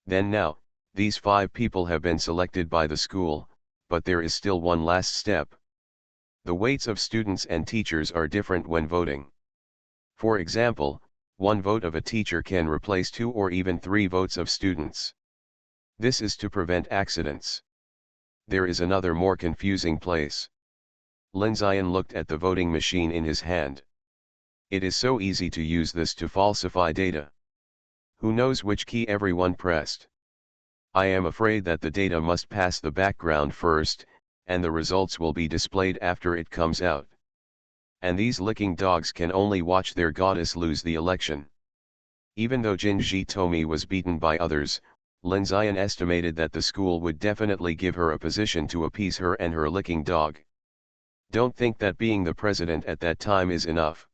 Then now, these 5 people have been selected by the school, but there is still one last step. The weights of students and teachers are different when voting. For example, 1 vote of a teacher can replace 2 or even 3 votes of students. This is to prevent accidents. There is another more confusing place. Lin Zion looked at the voting machine in his hand. It is so easy to use this to falsify data. Who knows which key everyone pressed? I am afraid that the data must pass the background first, and the results will be displayed after it comes out. And these licking dogs can only watch their goddess lose the election. Even though Jinji Tomi was beaten by others, Lin Zion estimated that the school would definitely give her a position to appease her and her licking dog. Don't think that being the president at that time is enough.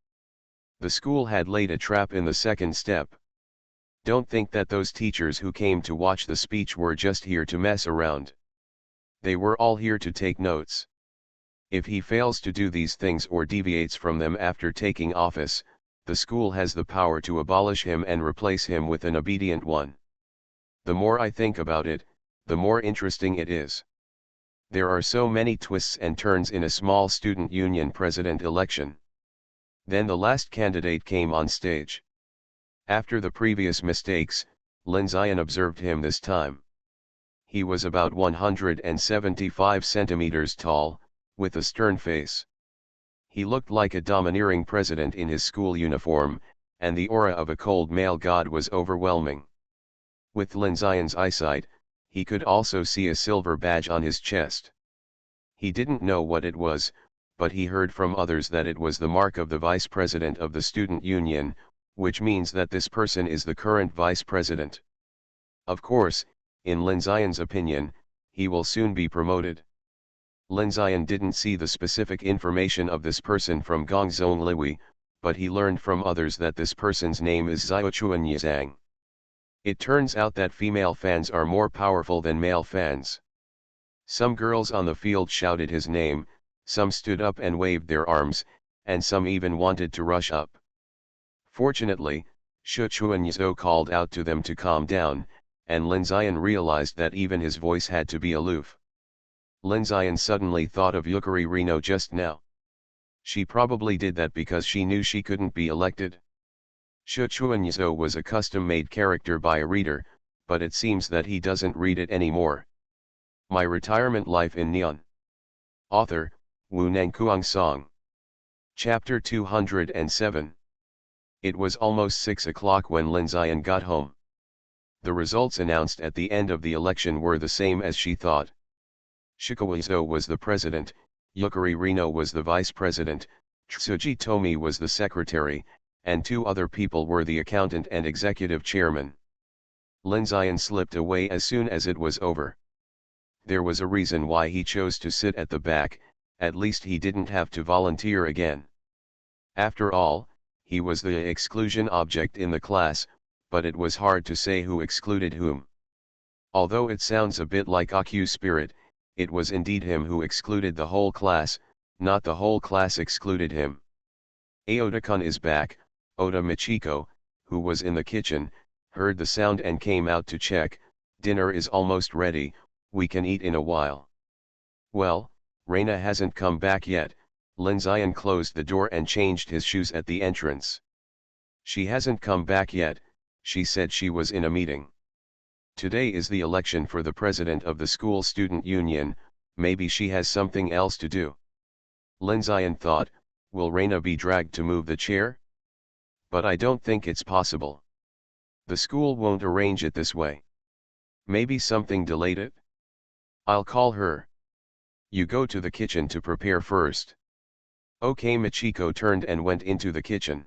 The school had laid a trap in the second step. Don't think that those teachers who came to watch the speech were just here to mess around. They were all here to take notes. If he fails to do these things or deviates from them after taking office, the school has the power to abolish him and replace him with an obedient one. The more I think about it, the more interesting it is. There are so many twists and turns in a small student union president election. Then the last candidate came on stage. After the previous mistakes, Lin Zion observed him this time. He was about 175 centimeters tall, with a stern face. He looked like a domineering president in his school uniform, and the aura of a cold male god was overwhelming. With Lin Zion's eyesight, he could also see a silver badge on his chest. He didn't know what it was, but he heard from others that it was the mark of the vice president of the student union, which means that this person is the current vice president. Of course, in Lin Zion's opinion, he will soon be promoted. Lin Zion didn't see the specific information of this person from Gongzong Liwi, but he learned from others that this person's name is Xiaochuan Yizang. It turns out that female fans are more powerful than male fans. Some girls on the field shouted his name, some stood up and waved their arms, and some even wanted to rush up. Fortunately, Shuchuanzo called out to them to calm down, and Linzian realized that even his voice had to be aloof. Linzian suddenly thought of Yukari Reno just now. She probably did that because she knew she couldn't be elected. Shuchuanzo was a custom-made character by a reader, but it seems that he doesn't read it anymore. My Retirement Life in Neon. Author, Wu Nangkuang Song. Chapter 207. It was almost 6 o'clock when Linzian got home. The results announced at the end of the election were the same as she thought. Shikawizo was the president, Yukari Reno was the vice president, Tsuji Tomi was the secretary, and 2 other people were the accountant and executive chairman. Linzian slipped away as soon as it was over. There was a reason why he chose to sit at the back, at least he didn't have to volunteer again. After all, he was the exclusion object in the class, but it was hard to say who excluded whom. Although it sounds a bit like Aku spirit, it was indeed him who excluded the whole class, not the whole class excluded him. Aota-kun is back. Oda Michiko, who was in the kitchen, heard the sound and came out to check. Dinner is almost ready, we can eat in a while. Well, Reina hasn't come back yet. Linzian closed the door and changed his shoes at the entrance. She hasn't come back yet, she said she was in a meeting. Today is the election for the president of the school student union, maybe she has something else to do. Linzian thought, will Reina be dragged to move the chair? But I don't think it's possible. The school won't arrange it this way. Maybe something delayed it? I'll call her. You go to the kitchen to prepare first. Okay. Michiko turned and went into the kitchen.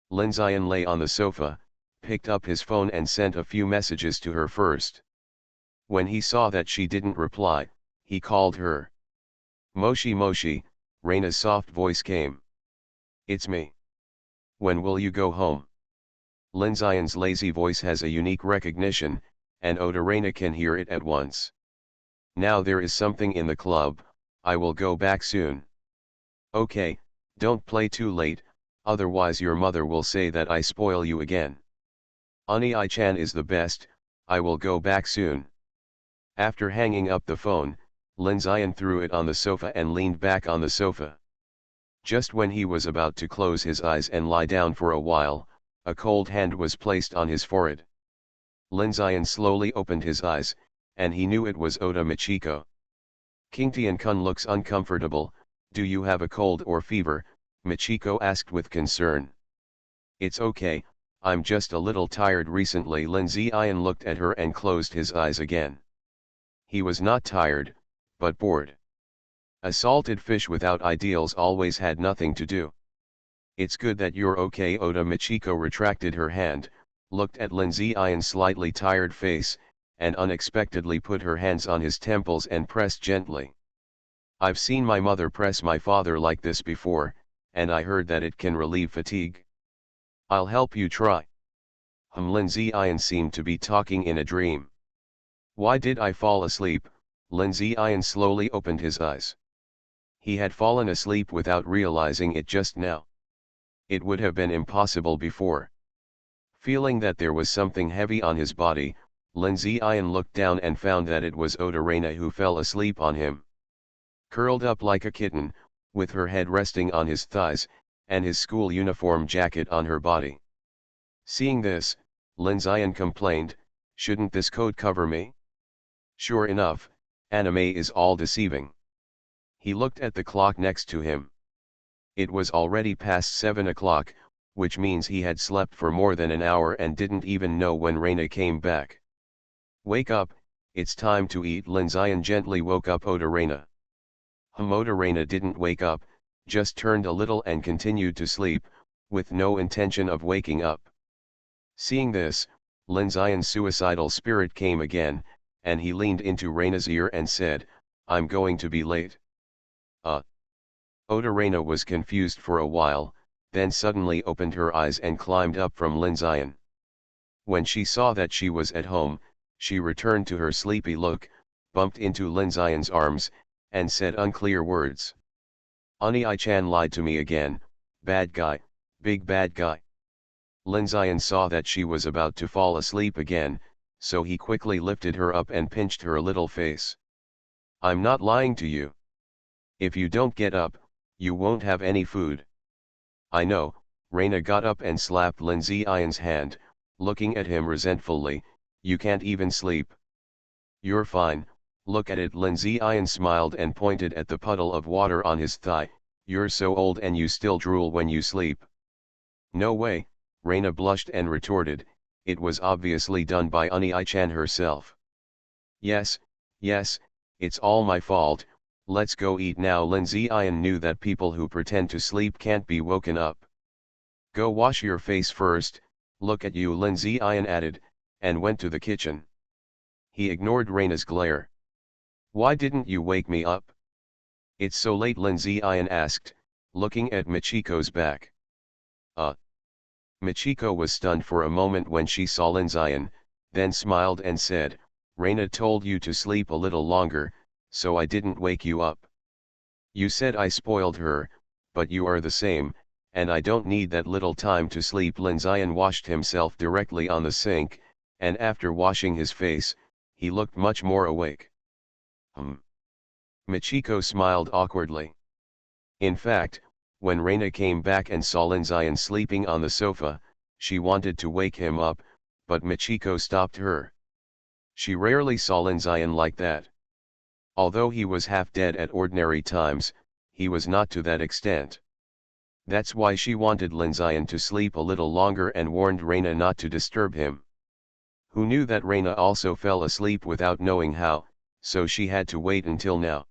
Linzian lay on the sofa, picked up his phone and sent a few messages to her first. When he saw that she didn't reply, he called her. Moshi Moshi, Reina's soft voice came. It's me. When will you go home? Linzian's lazy voice has a unique recognition, and Oda Reina can hear it at once. Now there is something in the club, I will go back soon. Okay, don't play too late, otherwise your mother will say that I spoil you again. Ani-chan is the best, I will go back soon. After hanging up the phone, Linzian threw it on the sofa and leaned back on the sofa. Just when he was about to close his eyes and lie down for a while, a cold hand was placed on his forehead. Linzian slowly opened his eyes, and he knew it was Oda Michiko. Kingtian-kun looks uncomfortable, do you have a cold or fever? Michiko asked with concern. It's okay, I'm just a little tired recently. Linzian looked at her and closed his eyes again. He was not tired, but bored. A salted fish without ideals always had nothing to do. It's good that you're okay. Oda Michiko retracted her hand, looked at Linzian's slightly tired face, and unexpectedly put her hands on his temples and pressed gently. I've seen my mother press my father like this before, and I heard that it can relieve fatigue. I'll help you try. Linzian seemed to be talking in a dream. Why did I fall asleep? Linzian slowly opened his eyes. He had fallen asleep without realizing it just now. It would have been impossible before. Feeling that there was something heavy on his body, Linzian looked down and found that it was Oda Reina who fell asleep on him. Curled up like a kitten, with her head resting on his thighs, and his school uniform jacket on her body. Seeing this, Linzian complained, shouldn't this coat cover me? Sure enough, anime is all deceiving. He looked at the clock next to him. It was already past 7 o'clock, which means he had slept for more than an hour and didn't even know when Reina came back. Wake up, it's time to eat. Linzian gently woke up Oda Reina. Oda Reina didn't wake up, just turned a little and continued to sleep, with no intention of waking up. Seeing this, Linzian's suicidal spirit came again, and he leaned into Reina's ear and said, I'm going to be late. Oda Reina was confused for a while, then suddenly opened her eyes and climbed up from Linzian. When she saw that she was at home, she returned to her sleepy look, bumped into Lin Xian's arms, and said unclear words. Oni-chan lied to me again, bad guy, big bad guy. Lin Xian saw that she was about to fall asleep again, so he quickly lifted her up and pinched her little face. I'm not lying to you. If you don't get up, you won't have any food. I know. Reina got up and slapped Lin Xian's hand, looking at him resentfully. You can't even sleep. You're fine, look at it. Lin Xian smiled and pointed at the puddle of water on his thigh. You're so old and you still drool when you sleep. No way, Reina blushed and retorted, it was obviously done by Oni-chan herself. Yes, it's all my fault, let's go eat now. Lin Xian knew that people who pretend to sleep can't be woken up. Go wash your face first, look at you, Lin Xian added, and went to the kitchen. He ignored Reina's glare. Why didn't you wake me up? It's so late, Lin Xian asked, looking at Michiko's back. Michiko was stunned for a moment when she saw Lin Xian, then smiled and said, Reina told you to sleep a little longer, so I didn't wake you up. You said I spoiled her, but you are the same, and I don't need that little time to sleep. Lin Xian washed himself directly on the sink, and after washing his face, he looked much more awake. Michiko smiled awkwardly. In fact, when Reina came back and saw Lin Xian sleeping on the sofa, she wanted to wake him up, but Michiko stopped her. She rarely saw Lin Xian like that. Although he was half dead at ordinary times, he was not to that extent. That's why she wanted Lin Xian to sleep a little longer and warned Reina not to disturb him. Who knew that Reina also fell asleep without knowing how, so she had to wait until now.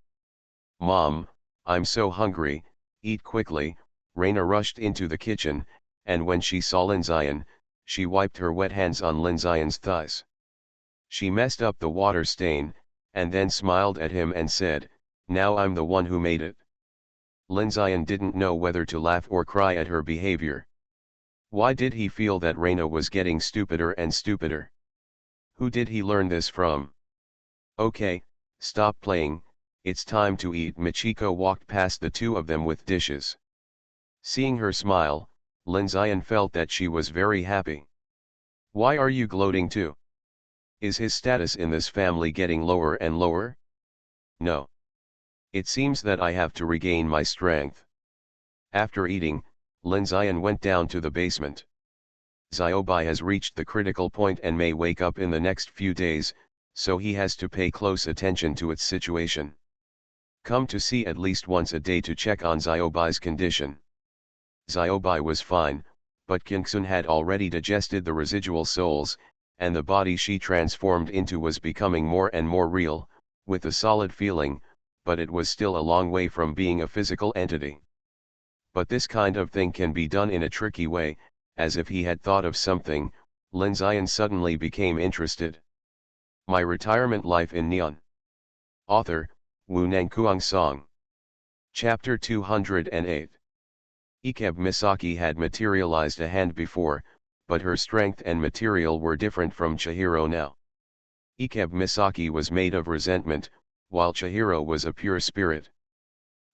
Mom, I'm so hungry, eat quickly. Reina rushed into the kitchen, and when she saw Lin Xian, she wiped her wet hands on Lin Xian's thighs. She messed up the water stain, and then smiled at him and said, now I'm the one who made it. Lin Xian didn't know whether to laugh or cry at her behavior. Why did he feel that Reina was getting stupider and stupider? Who did he learn this from? Okay, stop playing, it's time to eat. Michiko walked past the two of them with dishes. Seeing her smile, Lin Xian felt that she was very happy. Why are you gloating too? Is his status in this family getting lower and lower? No. It seems that I have to regain my strength. After eating, Lin Xian went down to the basement. Xiaobai has reached the critical point and may wake up in the next few days, so he has to pay close attention to its situation. Come to see at least once a day to check on Xiaobai's condition. Xiaobai was fine, but Kingsun had already digested the residual souls, and the body she transformed into was becoming more and more real, with a solid feeling, but it was still a long way from being a physical entity. But this kind of thing can be done in a tricky way. As if he had thought of something, Lin Xian suddenly became interested. My Retirement Life in Neon. Author, Wu Nangkuang Song. Chapter 208. Ikebe Misaki had materialized a hand before, but her strength and material were different from Chihiro now. Ikebe Misaki was made of resentment, while Chihiro was a pure spirit.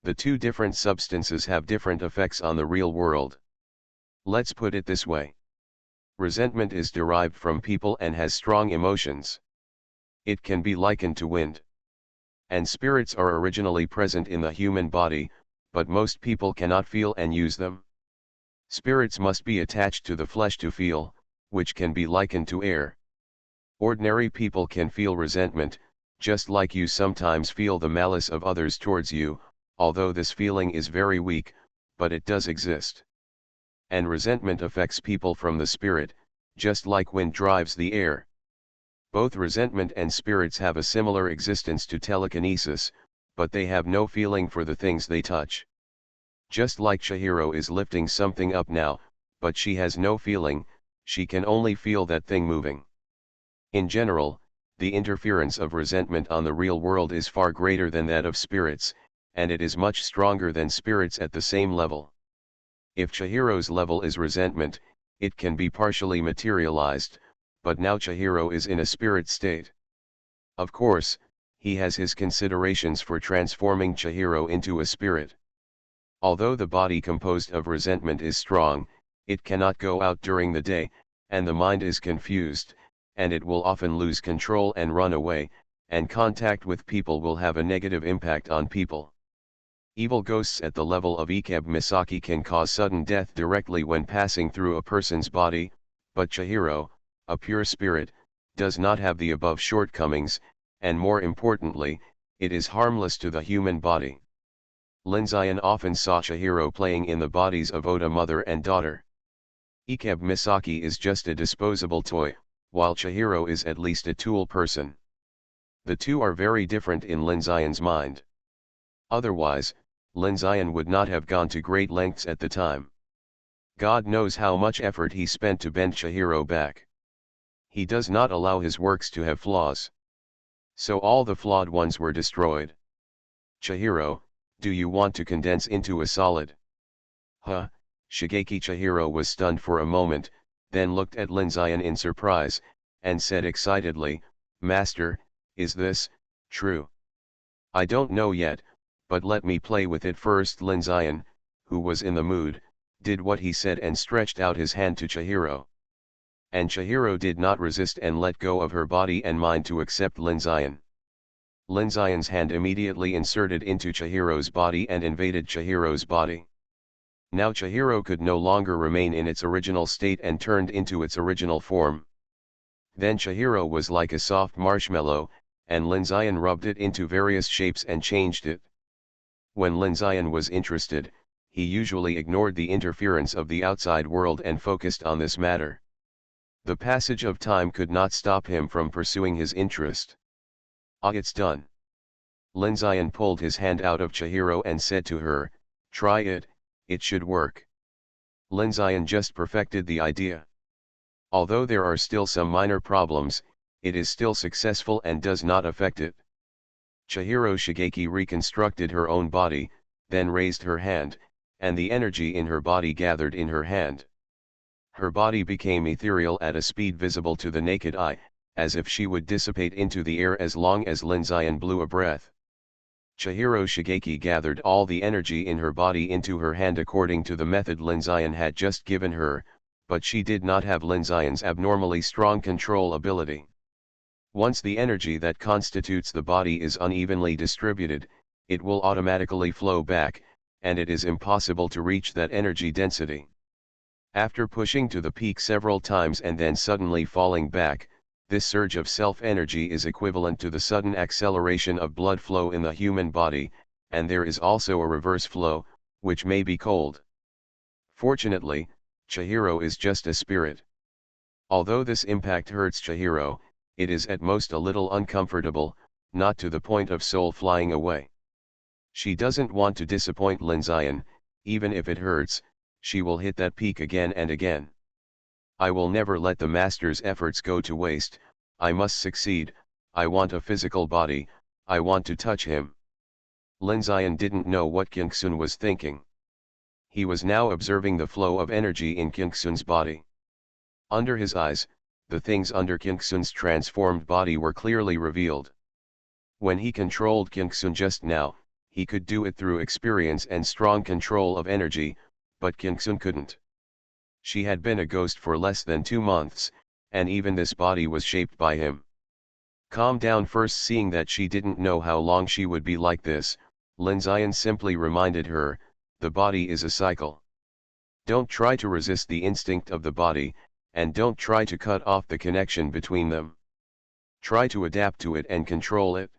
The two different substances have different effects on the real world. Let's put it this way. Resentment is derived from people and has strong emotions. It can be likened to wind. And spirits are originally present in the human body, but most people cannot feel and use them. Spirits must be attached to the flesh to feel, which can be likened to air. Ordinary people can feel resentment, just like you sometimes feel the malice of others towards you, although this feeling is very weak, but it does exist. And resentment affects people from the spirit, just like wind drives the air. Both resentment and spirits have a similar existence to telekinesis, but they have no feeling for the things they touch. Just like Chihiro is lifting something up now, but she has no feeling, she can only feel that thing moving. In general, the interference of resentment on the real world is far greater than that of spirits, and it is much stronger than spirits at the same level. If Chihiro's level is resentment, it can be partially materialized, but now Chihiro is in a spirit state. Of course, he has his considerations for transforming Chihiro into a spirit. Although the body composed of resentment is strong, it cannot go out during the day, and the mind is confused, and it will often lose control and run away, and contact with people will have a negative impact on people. Evil ghosts at the level of Ikebe Misaki can cause sudden death directly when passing through a person's body, but Chihiro, a pure spirit, does not have the above shortcomings, and more importantly, it is harmless to the human body. Linzayan often saw Chihiro playing in the bodies of Oda mother and daughter. Ikebe Misaki is just a disposable toy, while Chihiro is at least a tool person. The two are very different in Linzayan's mind. Otherwise, Linzayan would not have gone to great lengths at the time. God knows how much effort he spent to bend Chihiro back. He does not allow his works to have flaws. So all the flawed ones were destroyed. Chihiro, do you want to condense into a solid? Huh? Shigeki Chihiro was stunned for a moment, then looked at Linzayan in surprise, and said excitedly, Master, is this true? I don't know yet, but let me play with it first. Linzayan, who was in the mood, did what he said and stretched out his hand to Chihiro. And Chihiro did not resist and let go of her body and mind to accept Linzayan. Linzayan's hand immediately inserted into Chihiro's body and invaded Chihiro's body. Now Chihiro could no longer remain in its original state and turned into its original form. Then Chihiro was like a soft marshmallow, and Linzayan rubbed it into various shapes and changed it. When Linzayan was interested, he usually ignored the interference of the outside world and focused on this matter. The passage of time could not stop him from pursuing his interest. Ah, it's done. Linzayan pulled his hand out of Chihiro and said to her, try it, it should work. Linzayan just perfected the idea. Although there are still some minor problems, it is still successful and does not affect it. Chihiro Shigeki reconstructed her own body, then raised her hand, and the energy in her body gathered in her hand. Her body became ethereal at a speed visible to the naked eye, as if she would dissipate into the air as long as Linzayan blew a breath. Chihiro Shigeki gathered all the energy in her body into her hand according to the method Linzayan had just given her, but she did not have Linzayan's abnormally strong control ability. Once the energy that constitutes the body is unevenly distributed, it will automatically flow back, and it is impossible to reach that energy density. After pushing to the peak several times and then suddenly falling back, this surge of self-energy is equivalent to the sudden acceleration of blood flow in the human body, and there is also a reverse flow, which may be cold. Fortunately, Chihiro is just a spirit. Although this impact hurts Chihiro, it is at most a little uncomfortable, not to the point of soul flying away. She doesn't want to disappoint Linzayan, even if it hurts, she will hit that peak again and again. I will never let the master's efforts go to waste, I must succeed, I want a physical body, I want to touch him. Linzayan didn't know what Kingsun was thinking. He was now observing the flow of energy in Kingsun's body. Under his eyes, the things under Kingsun's transformed body were clearly revealed. When he controlled Kingsun just now, he could do it through experience and strong control of energy, but Kingsun couldn't. She had been a ghost for less than 2 months, and even this body was shaped by him. Calm down first. Seeing that she didn't know how long she would be like this, Linzayan simply reminded her, the body is a cycle. Don't try to resist the instinct of the body, and don't try to cut off the connection between them. Try to adapt to it and control it.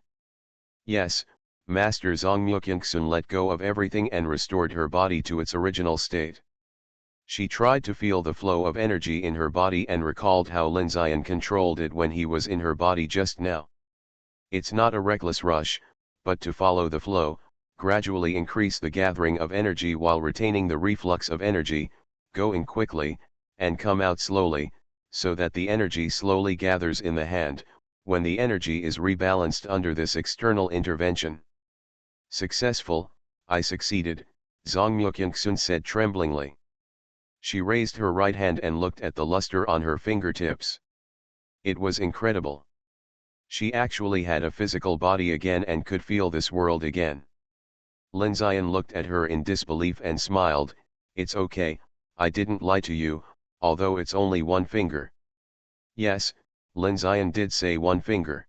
Yes, Master Zongmyo Kingsun let go of everything and restored her body to its original state. She tried to feel the flow of energy in her body and recalled how Linzayan controlled it when he was in her body just now. It's not a reckless rush, but to follow the flow, gradually increase the gathering of energy while retaining the reflux of energy, go in quickly, and come out slowly, so that the energy slowly gathers in the hand, when the energy is rebalanced under this external intervention. Successful, I succeeded, Zongmyo Kingsun said tremblingly. She raised her right hand and looked at the luster on her fingertips. It was incredible. She actually had a physical body again and could feel this world again. Lin Zion looked at her in disbelief and smiled. It's okay, I didn't lie to you, although it's only one finger. Yes, Lin Zion did say one finger.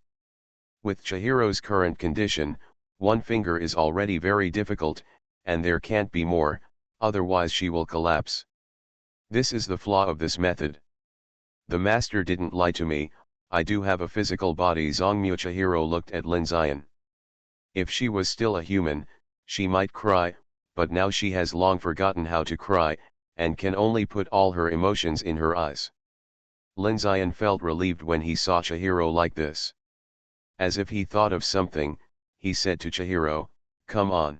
With Chihiro's current condition, one finger is already very difficult, and there can't be more, otherwise she will collapse. This is the flaw of this method. The master didn't lie to me, I do have a physical body. Zongmu Chihiro looked at Lin Zion. If she was still a human, she might cry, but now she has long forgotten how to cry, and can only put all her emotions in her eyes. Lin Zion felt relieved when he saw Chihiro like this. As if he thought of something, he said to Chihiro, "Come on.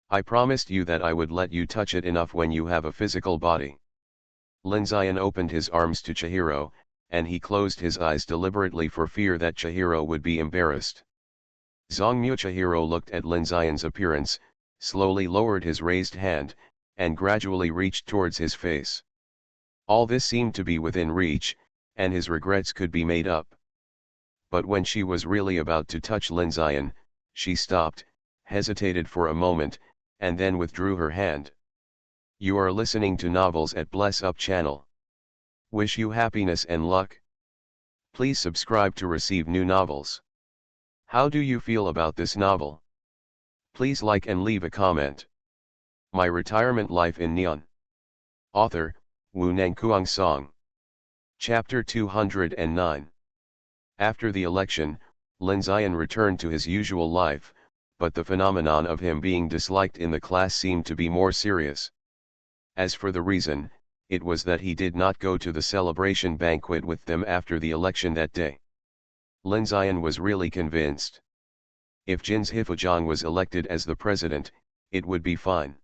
I promised you that I would let you touch it enough when you have a physical body." Lin Zion opened his arms to Chihiro, and he closed his eyes deliberately for fear that Chihiro would be embarrassed. Zongmu Chihiro looked at Lin Zion's appearance, slowly lowered his raised hand, and gradually reached towards his face. All this seemed to be within reach, and his regrets could be made up. But when she was really about to touch Lin Zion, she stopped, hesitated for a moment, and then withdrew her hand. You are listening to Novels at Bless Up channel. Wish you happiness and luck. Please subscribe to receive new novels. How do you feel about this novel? Please like and leave a comment. My Retirement Life in Neon. Author, Wu Nangkuang Song. Chapter 209. After the election, Lin Zion returned to his usual life, but the phenomenon of him being disliked in the class seemed to be more serious. As for the reason, it was that he did not go to the celebration banquet with them after the election that day. Lin Zion was really convinced. If Jin's Hifujang was elected as the president, it would be fine.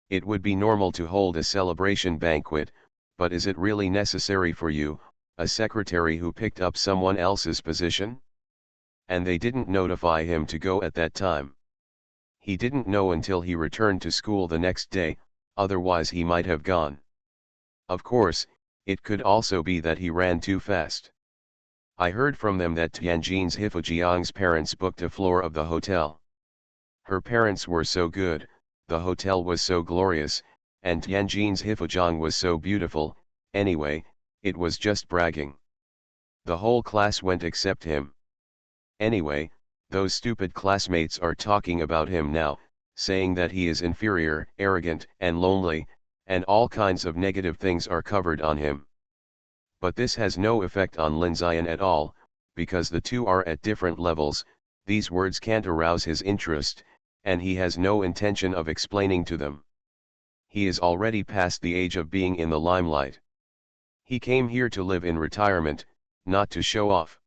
It would be normal to hold a celebration banquet, but is it really necessary for you, a secretary who picked up someone else's position? And they didn't notify him to go at that time. He didn't know until he returned to school the next day, otherwise he might have gone. Of course, it could also be that he ran too fast. I heard from them that Tianjin's Hifujiang's parents booked a floor of the hotel. Her parents were so good, the hotel was so glorious, and Tianjin's Hifujiang was so beautiful. Anyway, it was just bragging. The whole class went except him. Anyway, those stupid classmates are talking about him now, saying that he is inferior, arrogant, and lonely, and all kinds of negative things are covered on him. But this has no effect on Lin Zion at all, because the two are at different levels. These words can't arouse his interest, and he has no intention of explaining to them. He is already past the age of being in the limelight. He came here to live in retirement, not to show off.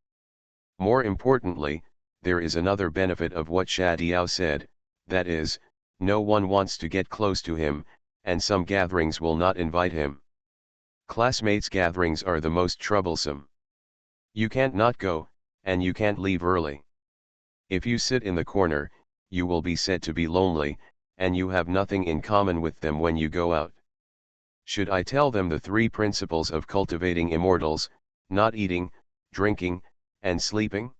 More importantly, there is another benefit of what Sha Diao said, that is, no one wants to get close to him, and some gatherings will not invite him. Classmates' gatherings are the most troublesome. You can't not go, and you can't leave early. If you sit in the corner, you will be said to be lonely, and you have nothing in common with them when you go out. Should I tell them the 3 principles of cultivating immortals: not eating, drinking, and sleeping?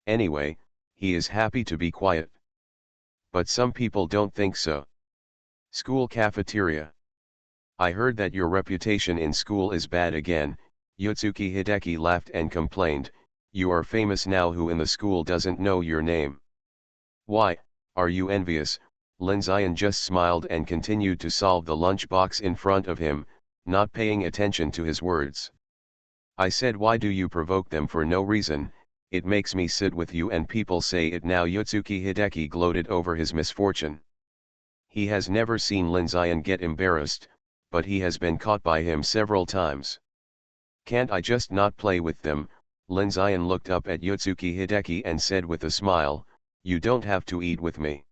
Anyway, he is happy to be quiet. But some people don't think so. School cafeteria. I heard that your reputation in school is bad again. Yotsuki Hideki laughed and complained, you are famous now. Who in the school doesn't know your name? Why, are you envious? Lin Zion just smiled and continued to solve the lunchbox in front of him, not paying attention to his words. I said, why do you provoke them for no reason? It makes me sit with you and people say it now. Yotsuki Hideki gloated over his misfortune. He has never seen Lin Zion get embarrassed, but he has been caught by him several times. Can't I just not play with them? Lin Zion looked up at Yotsuki Hideki and said with a smile, you don't have to eat with me.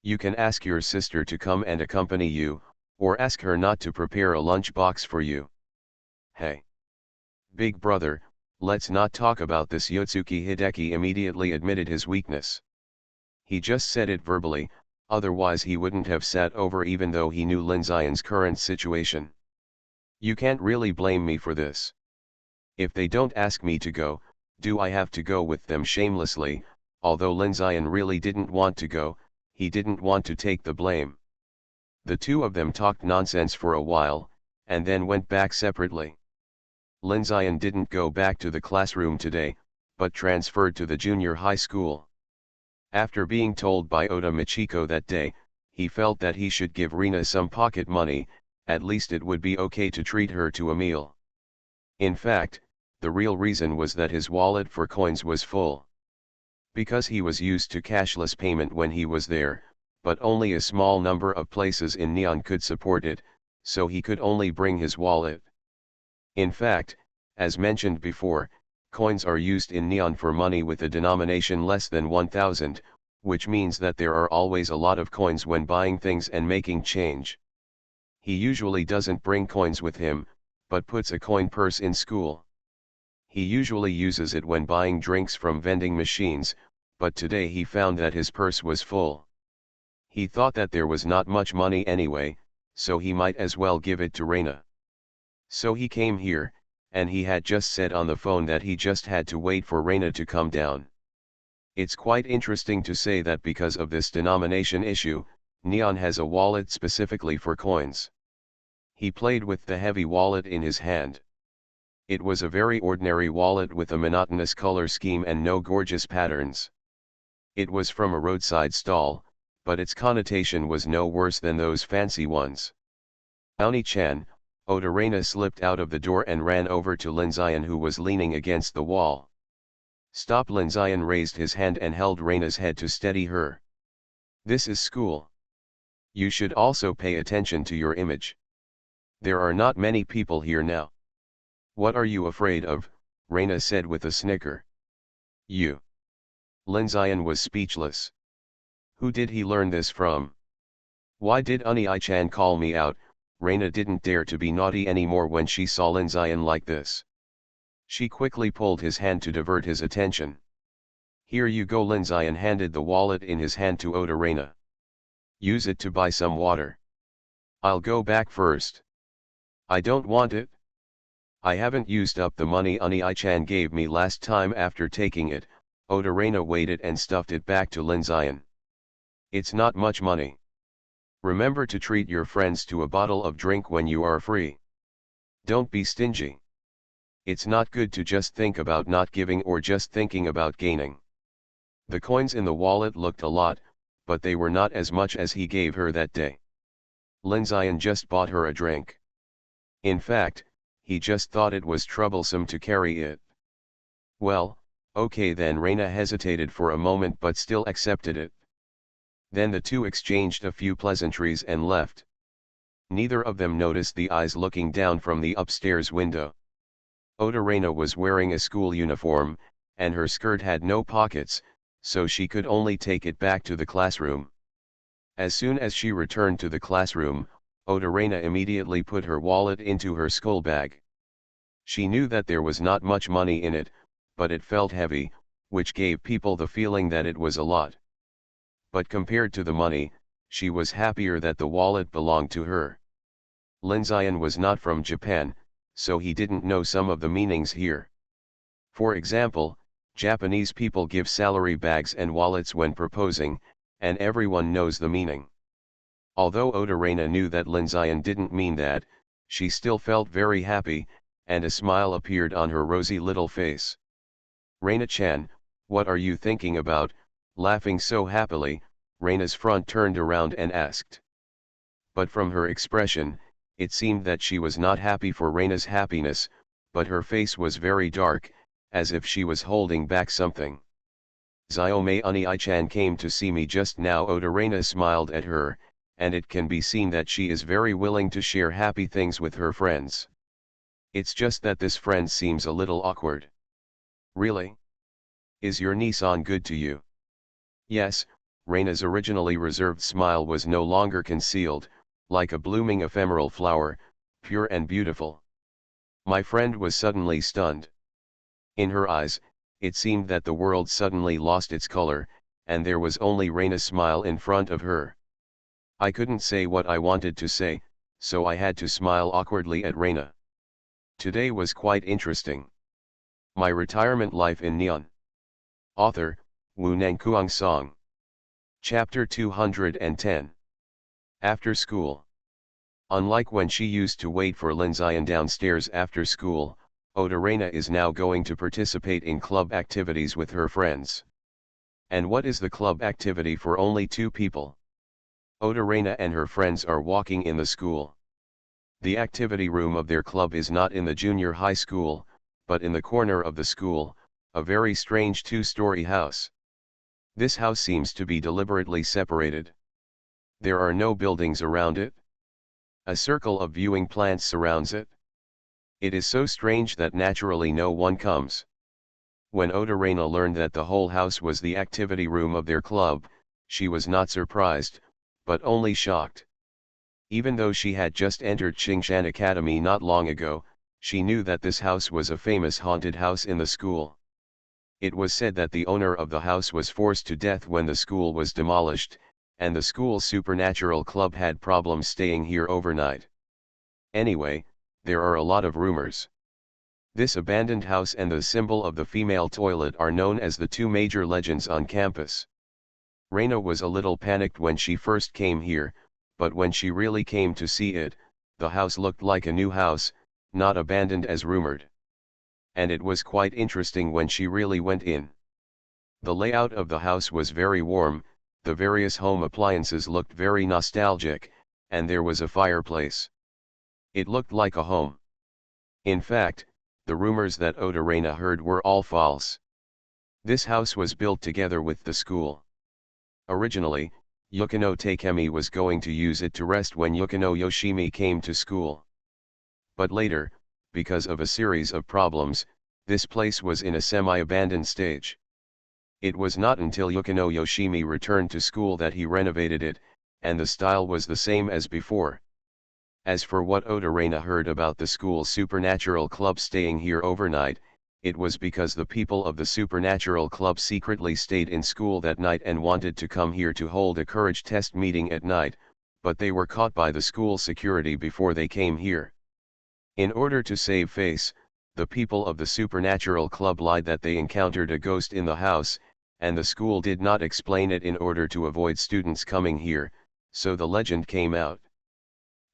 You can ask your sister to come and accompany you, or ask her not to prepare a lunch box for you. Hey! Big brother, let's not talk about this. Yotsuki Hideki immediately admitted his weakness. He just said it verbally, otherwise he wouldn't have sat over even though he knew Lin Zion's current situation. You can't really blame me for this. If they don't ask me to go, Do I have to go with them shamelessly? Although Lin Zian really didn't want to go, he didn't want to take the blame. The two of them talked nonsense for a while, and then went back separately. Lin Zian didn't go back to the classroom today, but transferred to the junior high school. After being told by Oda Michiko that day, he felt that he should give Rina some pocket money, at least it would be okay to treat her to a meal. In fact, the real reason was that his wallet for coins was full. Because he was used to cashless payment when he was there, but only a small number of places in Neon could support it, so he could only bring his wallet. In fact, as mentioned before, coins are used in Neon for money with a denomination less than 1,000, which means that there are always a lot of coins when buying things and making change. He usually doesn't bring coins with him, but puts a coin purse in school. He usually uses it when buying drinks from vending machines, but today he found that his purse was full. He thought that there was not much money anyway, so he might as well give it to Reina. So he came here, and he had just said on the phone that he just had to wait for Reina to come down. It's quite interesting to say that because of this denomination issue, Neon has a wallet specifically for coins. He played with the heavy wallet in his hand. It was a very ordinary wallet with a monotonous color scheme and no gorgeous patterns. It was from a roadside stall, but its connotation was no worse than those fancy ones. Aoni-chan, Oda Reina slipped out of the door and ran over to Lin Zian, who was leaning against the wall. Stop! Lin Zian raised his hand and held Reina's head to steady her. This is school. You should also pay attention to your image. There are not many people here now. What are you afraid of? Reina said with a snicker. You. Lin Zian was speechless. Who did he learn this from? Why did Uni-chan call me out? Reina didn't dare to be naughty anymore when she saw Lin Zian like this. She quickly pulled his hand to divert his attention. Here you go. Lin Zian handed the wallet in his hand to Oda Reina. Use it to buy some water. I'll go back first. I don't want it. I haven't used up the money Uni-chan gave me last time. After taking it, Oda Reina weighed it and stuffed it back to Lin Zian. It's not much money. Remember to treat your friends to a bottle of drink when you are free. Don't be stingy. It's not good to just think about not giving or just thinking about gaining. The coins in the wallet looked a lot, but they were not as much as he gave her that day. Lin Zian just bought her a drink. In fact, he just thought it was troublesome to carry it. Well, okay then. Reina hesitated for a moment but still accepted it. Then the two exchanged a few pleasantries and left. Neither of them noticed the eyes looking down from the upstairs window. Oda Reina was wearing a school uniform, and her skirt had no pockets, so she could only take it back to the classroom. As soon as she returned to the classroom, Oda Reina immediately put her wallet into her school bag. She knew that there was not much money in it, but it felt heavy, which gave people the feeling that it was a lot. But compared to the money, she was happier that the wallet belonged to her. Lin Zian was not from Japan, so he didn't know some of the meanings here. For example, Japanese people give salary bags and wallets when proposing, and everyone knows the meaning. Although Oda Reina knew that Lin Zian didn't mean that, she still felt very happy, and a smile appeared on her rosy little face. Reina-chan, what are you thinking about? Laughing so happily, Reina's front turned around and asked. But from her expression, it seemed that she was not happy for Reina's happiness, but her face was very dark, as if she was holding back something. Xiaomei Uni-chan came to see me just now. Oda Reina smiled at her, and it can be seen that she is very willing to share happy things with her friends. It's just that this friend seems a little awkward. Really? Is your Nissan good to you? Yes. Reina's originally reserved smile was no longer concealed, like a blooming ephemeral flower, pure and beautiful. My friend was suddenly stunned. In her eyes, it seemed that the world suddenly lost its color, and there was only Reina's smile in front of her. I couldn't say what I wanted to say, so I had to smile awkwardly at Reina. Today was quite interesting. My Retirement Life in Neon. Author, Wu Nangkuang Song. Chapter 210. After School. Unlike when she used to wait for Lin Ziyan downstairs after school, Odarena is now going to participate in club activities with her friends. And what is the club activity for only two people? Odarena and her friends are walking in the school. The activity room of their club is not in the junior high school, but in the corner of the school, a very strange two-story house. This house seems to be deliberately separated. There are no buildings around it. A circle of viewing plants surrounds it. It is so strange that naturally no one comes. When Odarena learned that the whole house was the activity room of their club, she was not surprised, but only shocked. Even though she had just entered Qingshan Academy not long ago, she knew that this house was a famous haunted house in the school. It was said that the owner of the house was forced to death when the school was demolished, and the school's supernatural club had problems staying here overnight. Anyway, there are a lot of rumors. This abandoned house and the symbol of the female toilet are known as the two major legends on campus. Reina was a little panicked when she first came here, but when she really came to see it, the house looked like a new house, not abandoned as rumored. And it was quite interesting when she really went in. The layout of the house was very warm, the various home appliances looked very nostalgic, and there was a fireplace. It looked like a home. In fact, the rumors that Odarena heard were all false. This house was built together with the school. Originally, Yukino Takemi was going to use it to rest when Yukino Yoshimi came to school. But later, because of a series of problems, this place was in a semi-abandoned stage. It was not until Yukino Yoshimi returned to school that he renovated it, and the style was the same as before. As for what Odarena heard about the school's supernatural club staying here overnight, it was because the people of the supernatural club secretly stayed in school that night and wanted to come here to hold a courage test meeting at night, but they were caught by the school security before they came here. In order to save face, the people of the supernatural club lied that they encountered a ghost in the house, and the school did not explain it in order to avoid students coming here, so the legend came out.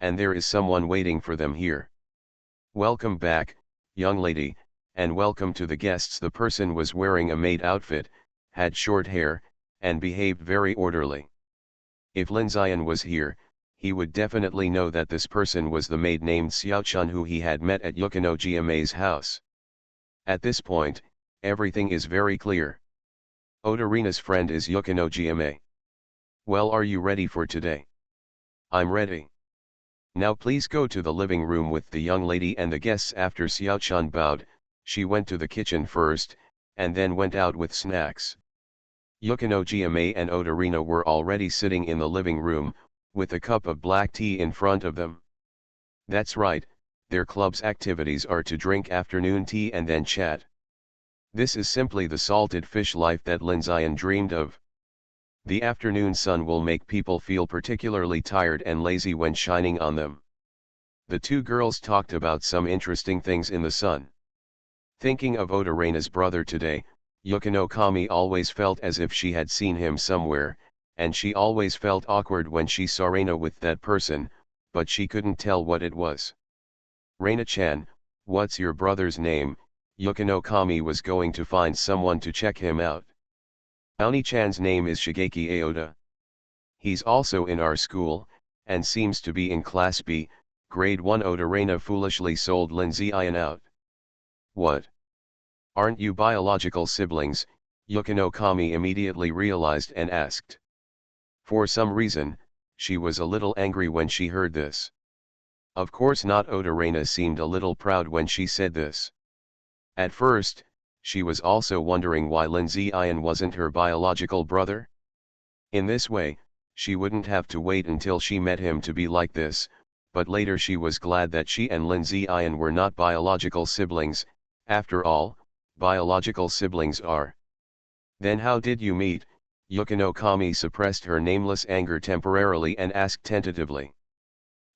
And there is someone waiting for them here. Welcome back, young lady, and welcome to the guests. The person was wearing a maid outfit, had short hair, and behaved very orderly. If Lin Ziyan was here, he would definitely know that this person was the maid named Xiaochun who he had met at Yukino Jiamei's house. At this point, everything is very clear. Odarena's friend is Yukino Jiamei. Well, are you ready for today? I'm ready. Now please go to the living room with the young lady and the guests. After Xiaochun bowed, she went to the kitchen first, and then went out with snacks. Yukino Jiamei and Odarena were already sitting in the living room, with a cup of black tea in front of them. That's right, their club's activities are to drink afternoon tea and then chat. This is simply the salted fish life that Lin Ziyan dreamed of. The afternoon sun will make people feel particularly tired and lazy when shining on them. The two girls talked about some interesting things in the sun. Thinking of Odarena's brother today, Yukino Kami always felt as if she had seen him somewhere, and she always felt awkward when she saw Reina with that person, but she couldn't tell what it was. Reina-chan, what's your brother's name? Yukino Kami was going to find someone to check him out. Aoni-chan's name is Shigeki Aoda. He's also in our school, and seems to be in Class B, Grade 1. Odarena foolishly sold Lin Ziyan out. What? Aren't you biological siblings? Yukino Kami immediately realized and asked. For some reason, she was a little angry when she heard this. Of course not. Odarena seemed a little proud when she said this. At first, she was also wondering why Lin Ziyan wasn't her biological brother. In this way, she wouldn't have to wait until she met him to be like this, but later she was glad that she and Lin Ziyan were not biological siblings. After all, biological siblings are. Then how did you meet? Yukino Kami suppressed her nameless anger temporarily and asked tentatively.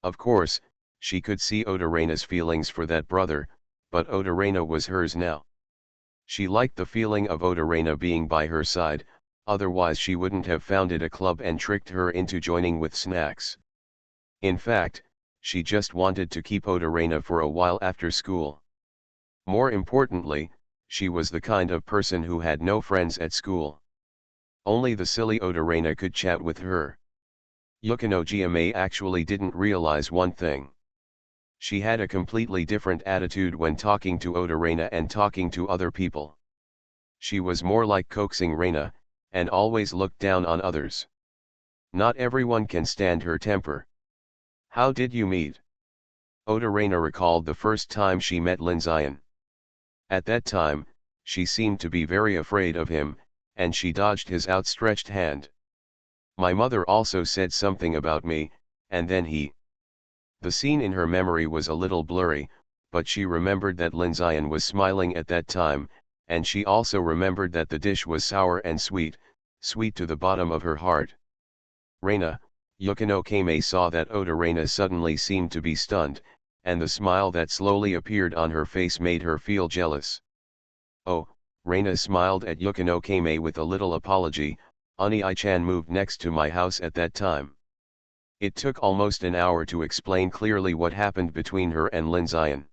Of course, she could see Odarena's feelings for that brother, but Odarena was hers now. She liked the feeling of Odarena being by her side, otherwise she wouldn't have founded a club and tricked her into joining with snacks. In fact, she just wanted to keep Odarena for a while after school. More importantly, she was the kind of person who had no friends at school. Only the silly Odarena could chat with her. Yukino Giame actually didn't realize one thing. She had a completely different attitude when talking to Odarena and talking to other people. She was more like coaxing Reina, and always looked down on others. Not everyone can stand her temper. How did you meet? Odarena recalled the first time she met Linzian. At that time, she seemed to be very afraid of him, and she dodged his outstretched hand. My mother also said something about me, and then he. The scene in her memory was a little blurry, but she remembered that Linzian was smiling at that time, and she also remembered that the dish was sour and sweet, sweet to the bottom of her heart. Reina, Yukino Kame saw that Odarena suddenly seemed to be stunned, and the smile that slowly appeared on her face made her feel jealous. Oh, Reina smiled at Yukino Kame with a little apology. Oni-chan moved next to my house at that time. It took almost an hour to explain clearly what happened between her and Linzian.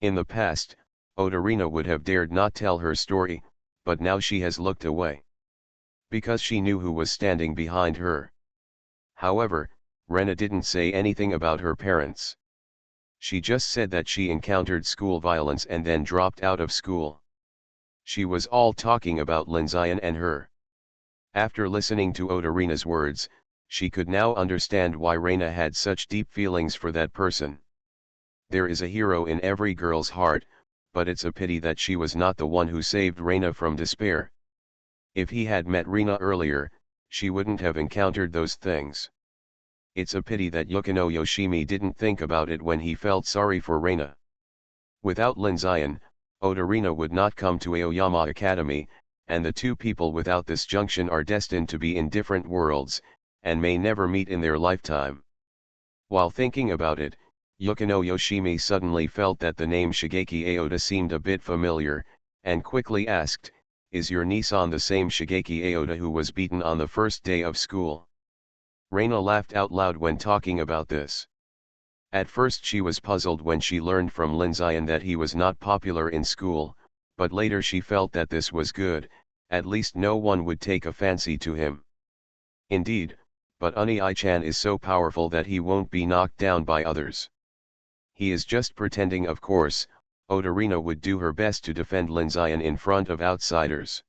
In the past, Odarena would have dared not tell her story, but now she has looked away. Because she knew who was standing behind her. However, Rena didn't say anything about her parents. She just said that she encountered school violence and then dropped out of school. She was all talking about Linzian and her. After listening to Odarena's words, she could now understand why Reina had such deep feelings for that person. There is a hero in every girl's heart, but it's a pity that she was not the one who saved Reina from despair. If he had met Reina earlier, she wouldn't have encountered those things. It's a pity that Yukino Yoshimi didn't think about it when he felt sorry for Reina. Without Linzian, Odarena would not come to Aoyama Academy, and the two people without this junction are destined to be in different worlds, and may never meet in their lifetime. While thinking about it, Yukino Yoshimi suddenly felt that the name Shigeki Aoda seemed a bit familiar, and quickly asked, "Is your Nissan the same Shigeki Aoda who was beaten on the first day of school?" Reina laughed out loud when talking about this. At first she was puzzled when she learned from Linzian that he was not popular in school, but later she felt that this was good, at least no one would take a fancy to him. Indeed, but Uni-chan is so powerful that he won't be knocked down by others. He is just pretending. Of course, Odarena would do her best to defend Linzian in front of outsiders.